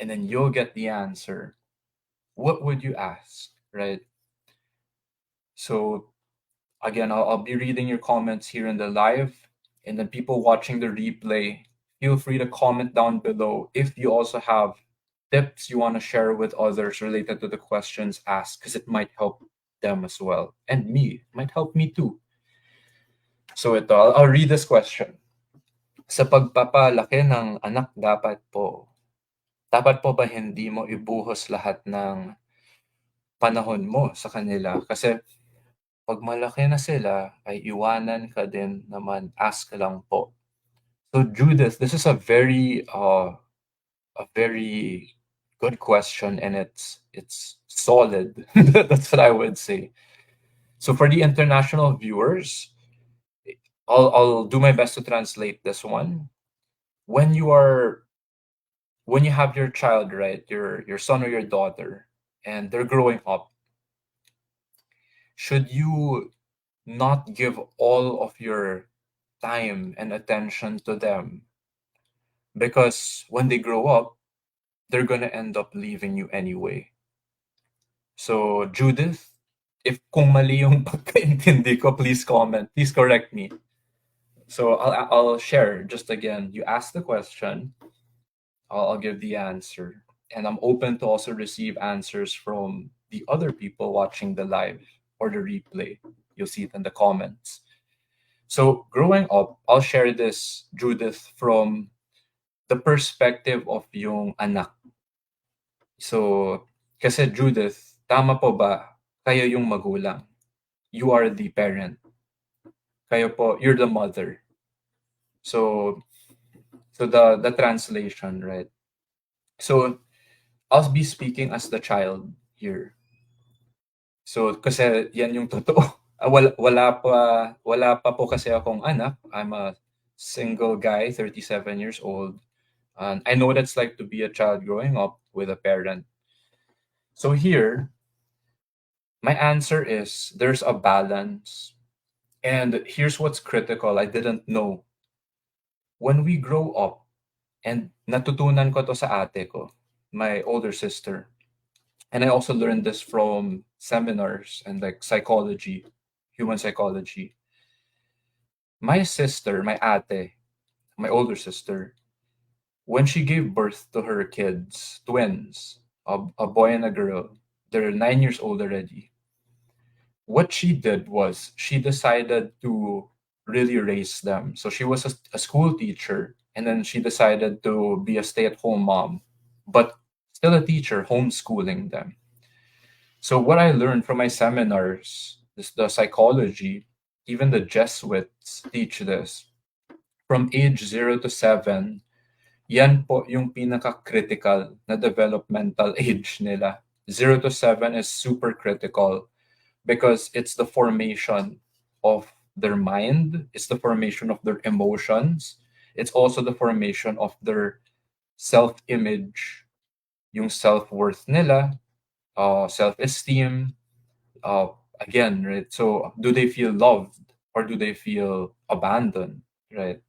[SPEAKER 1] and then you'll get the answer, what would you ask, right? So again, I'll be reading your comments here in the live, and then people watching the replay, feel free to comment down below if you also have tips you want to share with others related to the questions asked, because it might help them as well. And me, might help me too. So ito, I'll read this question. Sa pagpapalaki ng anak, dapat po ba hindi mo ibuhos lahat ng panahon mo sa kanila? Kasi pag malaki na sila, ay iwanan ka din naman, ask lang po. So Judith, this is a very good question, and it's solid. That's what I would say. So for the international viewers, I'll do my best to translate this one. When you are when you have your child, right, your son or your daughter, and they're growing up, should you not give all of your time and attention to them? Because when they grow up, they're gonna end up leaving you anyway. So, Judith, if kung mali yung pagkaintindi ko, please comment. Please correct me. So, I'll share just again. You asked the question, I'll give the answer. And I'm open to also receive answers from the other people watching the live or the replay. You'll see it in the comments. So, growing up, I'll share this, Judith, from the perspective of yung anak. So, kasi Judith, tama po ba? Kayo yung magulang. You are the parent. Kayo po, you're the mother. So, the translation, right? So, I'll be speaking as the child here. So, kasi yan yung totoo. Wala pa po kasi akong anak. I'm a single guy, 37 years old. And I know what it's like to be a child growing up with a parent. So here, my answer is there's a balance. And here's what's critical. I didn't know. When we grow up, and natutunan ko to sa ate ko, my older sister. And I also learned this from seminars and like psychology, human psychology. My sister, my ate, my older sister, when she gave birth to her kids, twins, a boy and a girl, they're 9 years old already. What she did was she decided to really raise them. So she was a school teacher, and then she decided to be a stay-at-home mom, but still a teacher, homeschooling them. So what I learned from my seminars, is the psychology, even the Jesuits teach this. From age 0 to 7, yan po yung pinaka-critical na developmental age nila. 0 to 7 is super critical because it's the formation of their mind, it's the formation of their emotions, it's also the formation of their self-image, yung self-worth nila, self-esteem, uh, again, right? So, do they feel loved or do they feel abandoned, right?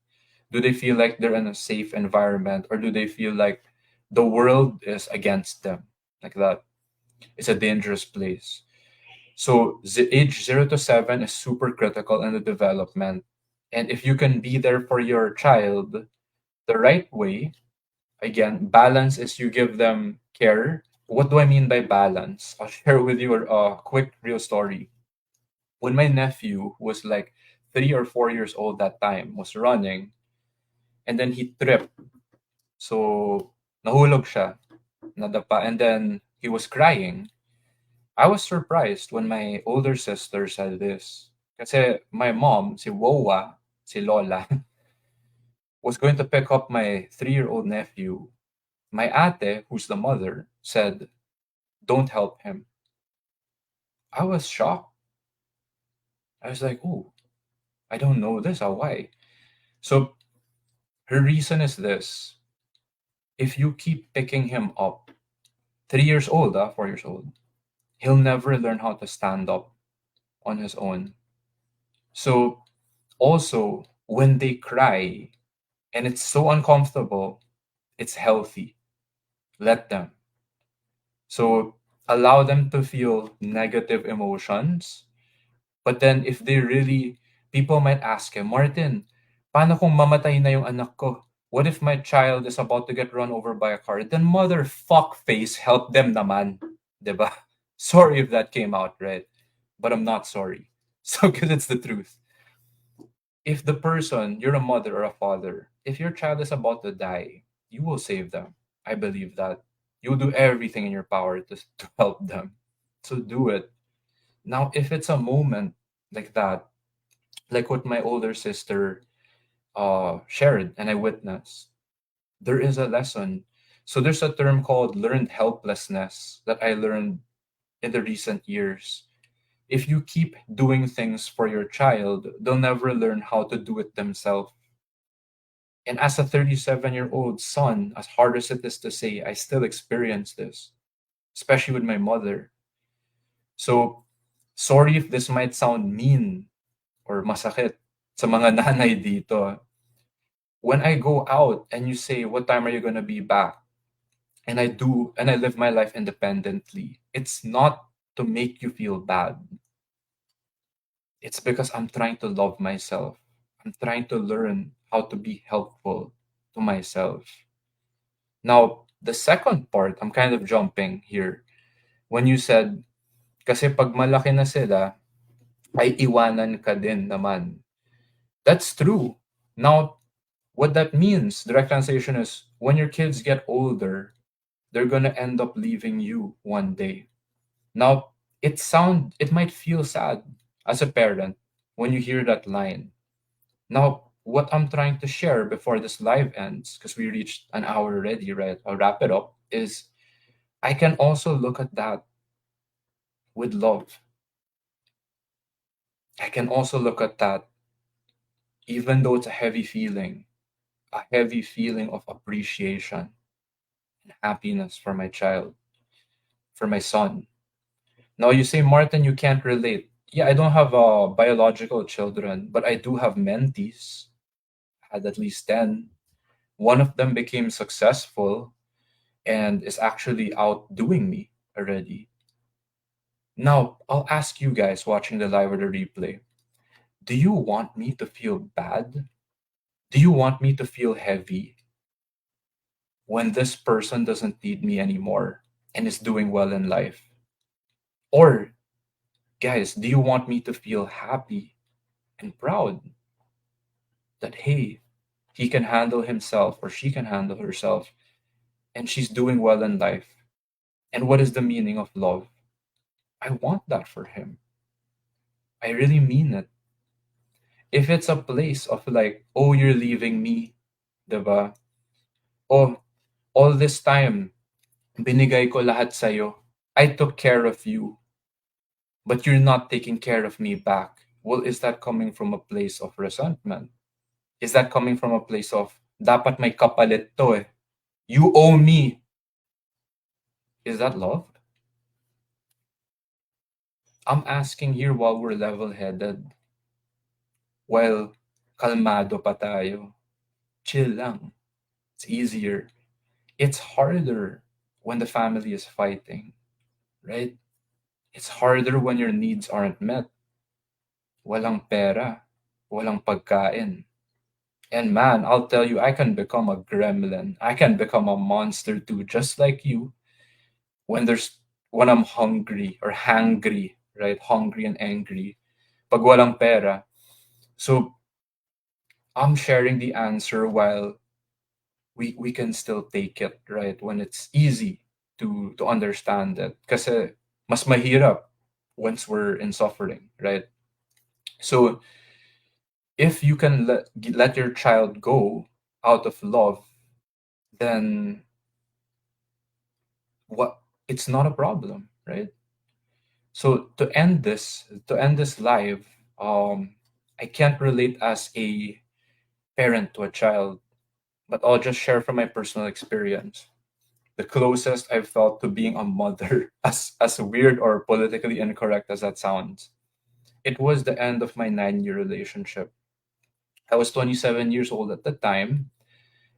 [SPEAKER 1] Do they feel like they're in a safe environment or do they feel like the world is against them, like that? It's a dangerous place. So, age 0 to 7 is super critical in the development. And if you can be there for your child the right way, again, balance is you give them care. What do I mean by balance? I'll share with you a quick real story. When my nephew was like 3 or 4 years old that time, was running, and then he tripped. So, nahulog siya, nadapa, and then he was crying. I was surprised when my older sister said this. Kasi my mom, si Wowa, si Lola, was going to pick up my 3-year-old nephew. My ate, who's the mother, said, "Don't help him." I was shocked. I was like, "Oh, I don't know this. Why?" So her reason is this. If you keep picking him up, 3 years old, 4 years old, he'll never learn how to stand up on his own. So also, when they cry and it's so uncomfortable, it's healthy. Let them. So allow them to feel negative emotions. But then if they really, people might ask him, Martin, paano kung mamatay na yung anak ko? What if my child is about to get run over by a car? Then mother fuck face, help them naman. Diba? Sorry if that came out, right? but I'm not sorry. So, because it's the truth. If the person, you're a mother or a father, if your child is about to die, you will save them. I believe that. You'll do everything in your power to help them. So do it. Now, if it's a moment like that, like what my older sister shared and I witnessed, there is a lesson. So there's a term called learned helplessness that I learned in the recent years. If you keep doing things for your child, they'll never learn how to do it themselves. And as a 37-year-old son, as hard as it is to say, I still experience this, especially with my mother. So, sorry if this might sound mean or masakit sa mga nanay dito. When I go out and you say, what time are you going to be back? And I do, and I live my life independently, it's not to make you feel bad. It's because I'm trying to love myself. I'm trying to learn how to be helpful to myself. Now, the second part, I'm kind of jumping here. When you said, kasi pag malaki na sila, ay iwanan ka din naman. That's true. Now, what that means, direct translation is, when your kids get older, they're gonna end up leaving you one day. Now, it might feel sad as a parent when you hear that line. Now, what I'm trying to share before this live ends, because we reached an hour already, right? I'll wrap it up, is I can also look at that with love. I can also look at that, even though it's a heavy feeling of appreciation and happiness for my child, for my son. Now, you say, Martin, you can't relate. Yeah, I don't have biological children, but I do have mentees. I had at least 10. One of them became successful and is actually outdoing me already. Now, I'll ask you guys watching the live or the replay, do you want me to feel bad? Do you want me to feel heavy when this person doesn't need me anymore and is doing well in life? Or, guys, do you want me to feel happy and proud that, hey, he can handle himself or she can handle herself and she's doing well in life? And what is the meaning of love? I want that for him. I really mean it. If it's a place of like, oh, you're leaving me, diba? Oh, all this time, binigay ko lahat sa'yo. I took care of you, but you're not taking care of me back. Well, is that coming from a place of resentment? Is that coming from a place of, dapat may kapalit to eh. You owe me. Is that love? I'm asking here while we're level-headed, while kalmado pa tayo. Chill lang. It's easier. It's harder when the family is fighting, right? It's harder when your needs aren't met. Walang pera, walang pagkain. And man, I'll tell you, I can become a gremlin. I can become a monster too, just like you. When there's when I'm hungry or hangry, right? Hungry and angry. Pag walang pera. So I'm sharing the answer while we can still take it, right? When it's easy to understand it. Kasi mas mahirap once we're in suffering, right? So if you can let your child go out of love, then what it's not a problem, right? So to end this live, I can't relate as a parent to a child, but I'll just share from my personal experience. The closest I've felt to being a mother, as weird or politically incorrect as that sounds, it was the end of my 9-year relationship. I was 27 years old at the time,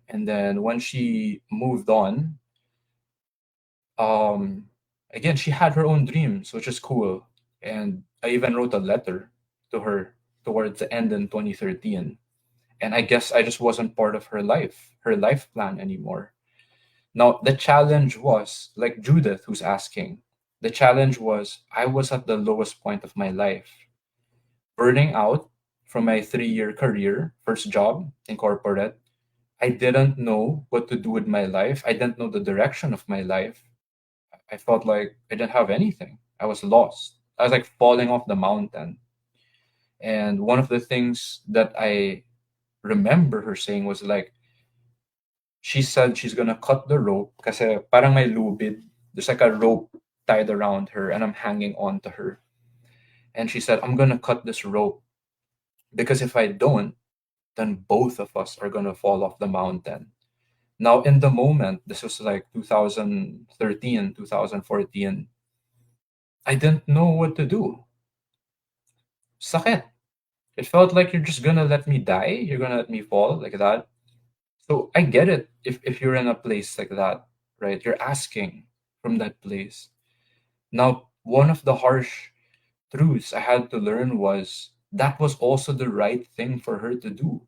[SPEAKER 1] and then when she moved on, um, again she had her own dreams, which is cool, and I even wrote a letter to her towards the end in 2013. And I guess I just wasn't part of her life plan anymore. Now the challenge was like Judith, who's asking, The challenge was I was at the lowest point of my life, burning out from my 3 year career, first job in corporate. I didn't know what to do with my life. I didn't know the direction of my life. I felt like I didn't have anything. I was lost. I was like falling off the mountain. And one of the things that I remember her saying was like, she said she's gonna cut the rope kasi parang may lubid. There's like a rope tied around her and I'm hanging on to her. And she said, I'm gonna cut this rope because if I don't, then both of us are gonna fall off the mountain. Now, in the moment, this was like 2013, 2014, I didn't know what to do. Sakit. It felt like you're just gonna let me die. You're gonna let me fall like that. So I get it if you're in a place like that, right? You're asking from that place. Now, one of the harsh truths I had to learn was that was also the right thing for her to do.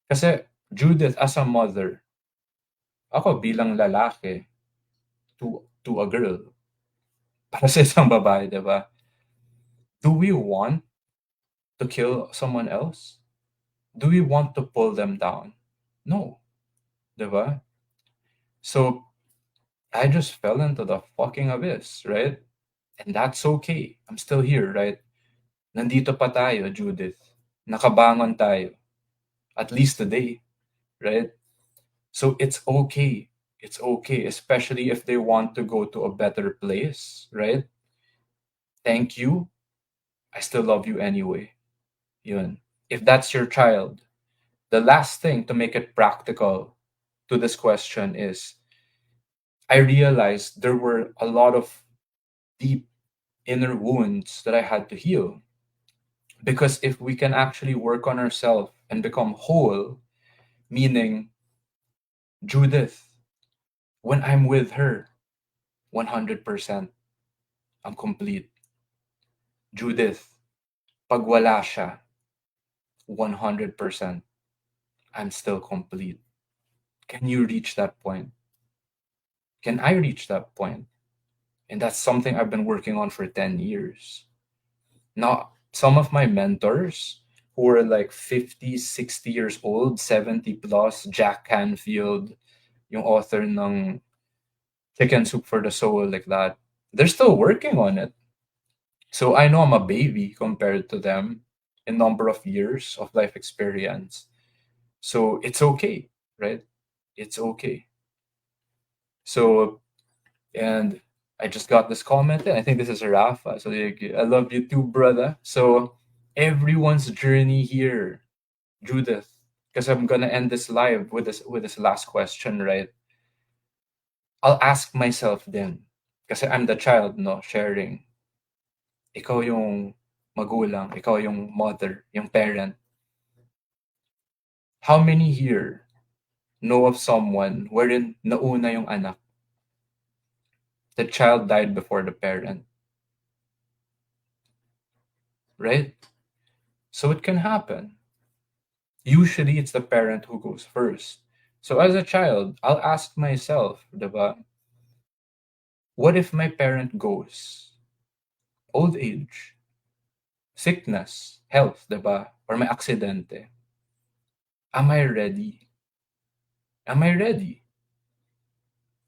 [SPEAKER 1] Kasi Judith as a mother, ako bilang lalaki to a girl, para sa isang babae, di ba? Do we want to kill someone else? Do we want to pull them down? No, di ba? So I just fell into the fucking abyss, right? And that's okay. I'm still here, right? Nandito pa tayo, Judith. Nakabangon tayo. At least today, right? So it's okay. It's okay, especially if they want to go to a better place, right? Thank you. I still love you anyway. Yun. If that's your child, the last thing to make it practical to this question is I realized there were a lot of deep inner wounds that I had to heal. Because if we can actually work on ourselves and become whole, meaning Judith, when I'm with her, 100%, I'm complete. Judith, pag wala siya, 100%, I'm still complete. Can you reach that point? Can I reach that point? And that's something I've been working on for 10 years. Now, some of my mentors who are like 50, 60 years old, 70 plus, Jack Canfield, yung author ng Chicken Soup for the Soul, like that, they're still working on it. So I know I'm a baby compared to them in number of years of life experience. So it's okay, right? It's okay. So, and I just got this comment, and I think this is Rafa. So I love you too, brother. So everyone's journey here, Judith, because I'm gonna end this live with this last question, right? I'll ask myself then, kasi I'm the child, no, sharing. Ikaw yung magulang, ikaw yung mother, yung parent. How many here know of someone wherein nauna yung anak? The child died before the parent, right? So it can happen. Usually it's the parent who goes first. So as a child, I'll ask myself, diba, what if my parent goes? Old age, sickness, health, diba? Or may aksidente. Am I ready? Am I ready?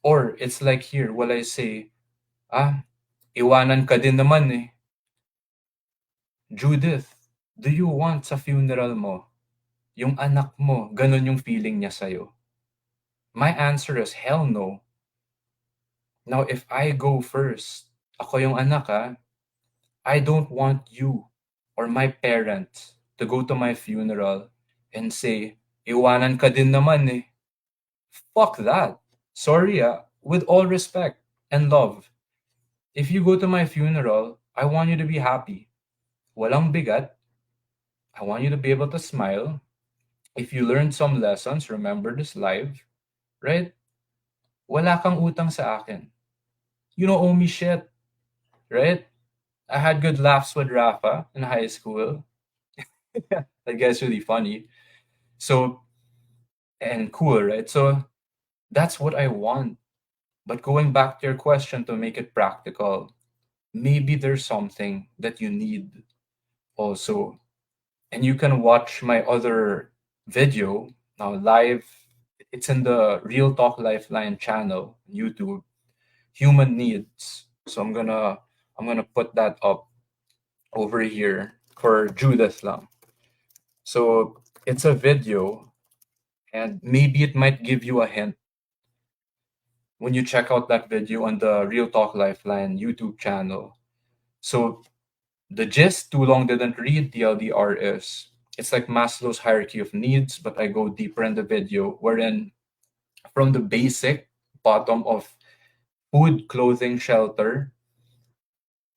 [SPEAKER 1] Or it's like here, while I say, iwanan ka din naman eh. Judith, do you want sa funeral mo, yung anak mo, ganun yung feeling niya sa'yo? My answer is hell no. Now, if I go first, ako yung anak I don't want you or my parents to go to my funeral and say, iwanan ka din naman eh. Fuck that. Sorry with all respect and love. If you go to my funeral, I want you to be happy. Walang bigat. I want you to be able to smile. If you learned some lessons, remember this live, right? Wala kang utang sa akin. You don't owe me shit, right? I had good laughs with Rafa in high school. That guy's really funny. So, and cool, right? So that's what I want. But going back to your question to make it practical, maybe there's something that you need also. And you can watch my other video now live. It's in the Real Talk Lifeline channel, YouTube, Human Needs. So I'm gonna put that up over here for Judith lang. So it's a video, and maybe it might give you a hint when you check out that video on the Real Talk Lifeline YouTube channel. So the gist, too long didn't read, TLDR is it's like Maslow's hierarchy of needs, but I go deeper in the video, wherein from the basic bottom of food, clothing, shelter,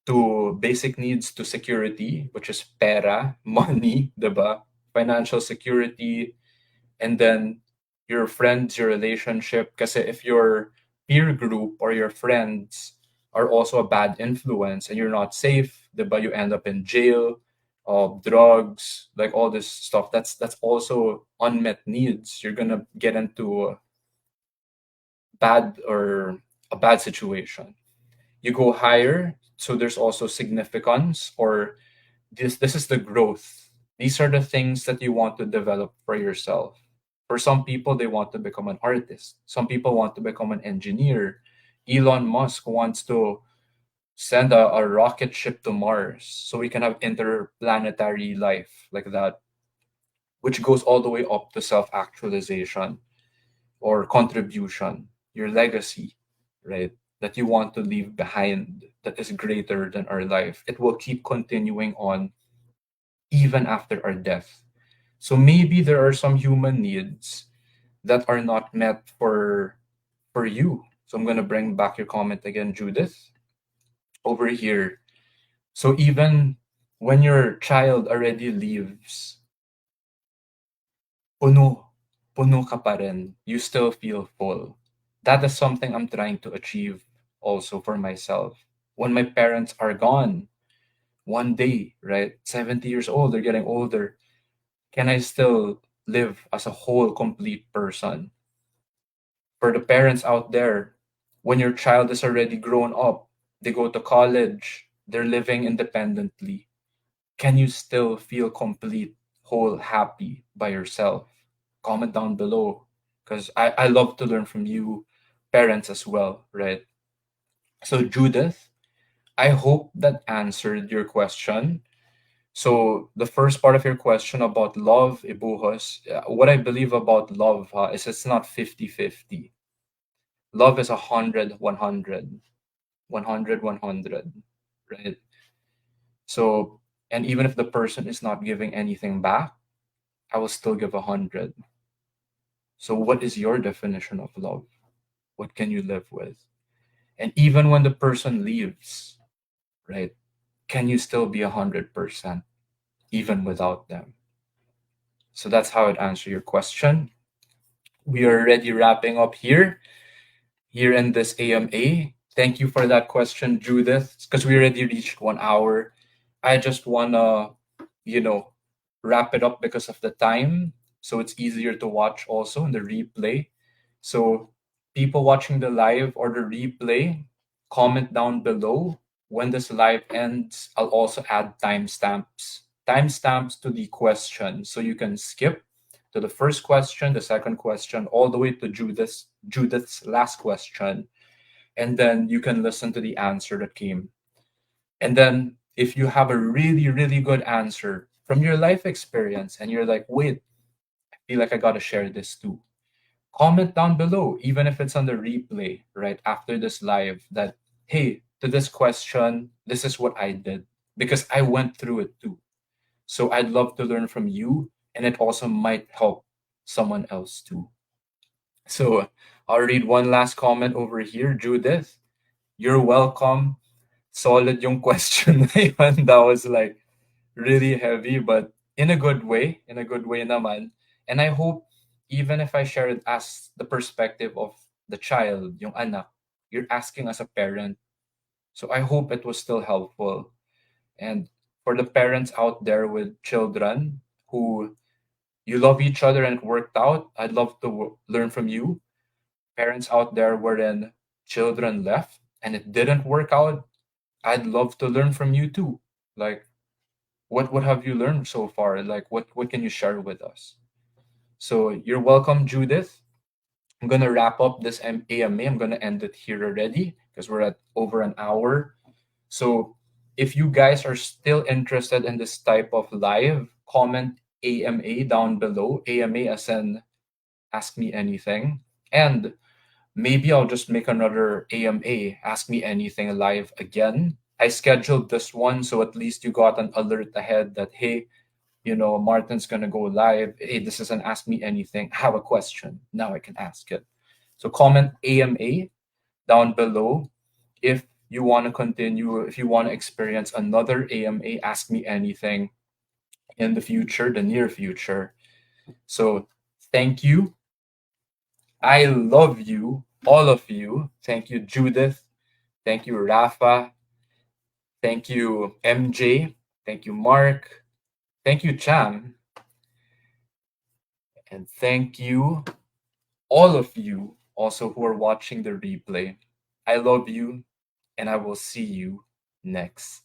[SPEAKER 1] to basic needs to security, which is pera, money, diba? Financial security, and then your friends, your relationship. Kasi if your peer group or your friends are also a bad influence and you're not safe, diba? You end up in jail, drugs, like all this stuff. That's also unmet needs. You're gonna get into bad or a bad situation. You go higher, so there's also significance, or this is the growth. These are the things that you want to develop for yourself. For some people, they want to become an artist. Some people want to become an engineer. Elon Musk wants to send a rocket ship to Mars so we can have interplanetary life like that, which goes all the way up to self actualization or contribution, your legacy, right? That you want to leave behind that is greater than our life. It will keep continuing on even after our death. So maybe there are some human needs that are not met for you. So I'm gonna bring back your comment again, Judith, over here. So even when your child already leaves, puno, puno ka pa rin. You still feel full. That is something I'm trying to achieve also for myself. When my parents are gone, one day, right? 70 years old, they're getting older. Can I still live as a whole, complete person? For the parents out there, when your child is already grown up, they go to college, they're living independently. Can you still feel complete, whole, happy by yourself? Comment down below because I love to learn from you, parents as well, right? So, Judith, I hope that answered your question. So, the first part of your question about love, ibuhos, what I believe about love is it's not 50-50. Love is 100, 100, 100, 100, right? So, and even if the person is not giving anything back, I will still give 100. So, what is your definition of love? What can you live with? And even when the person leaves, right, can you still be 100% even without them? So, that's how I'd answer your question. We are already wrapping up here in this AMA. Thank you for that question, Judith, because we already reached 1 hour. I just wanna, you know, wrap it up because of the time, so it's easier to watch also in the replay. So people watching the live or the replay, comment down below when this live ends. I'll also add timestamps to the question, so you can skip to the first question, the second question, all the way to Judith's last question, and then you can listen to the answer that came. And then if you have a really, really good answer from your life experience and you're like, wait, I feel like I gotta share this too. Comment down below, even if it's on the replay, right after this live, that hey, to this question, this is what I did. Because I went through it too. So I'd love to learn from you, and it also might help someone else too. So I'll read one last comment over here. Judith, you're welcome. Solid yung question na yun. That was like really heavy, but in a good way. In a good way naman. And I hope even if I share it as the perspective of the child, yung anak, you're asking as a parent. So I hope it was still helpful. And for the parents out there with children who you love each other and it worked out, I'd love to learn from you. Parents out there wherein children left and it didn't work out, I'd love to learn from you too. Like, what have you learned so far? Like, what can you share with us? So you're welcome, Judith. I'm gonna wrap up this AMA. I'm gonna end it here already because we're at over an hour. So if you guys are still interested in this type of live, comment AMA down below. AMA as in Ask Me Anything. And maybe I'll just make another AMA, Ask Me Anything live again. I scheduled this one so at least you got an alert ahead that, hey, Martin's gonna go live. Hey, this is an Ask Me Anything. I have a question. Now I can ask it. So comment AMA down below if you want to continue, if you want to experience another AMA, Ask Me Anything in the future, the near future. So thank you. I love you, all of you. Thank you, Judith. Thank you, Rafa. Thank you, MJ. Thank you, Mark. Thank you, Cham. And thank you, all of you also who are watching the replay. I love you, and I will see you next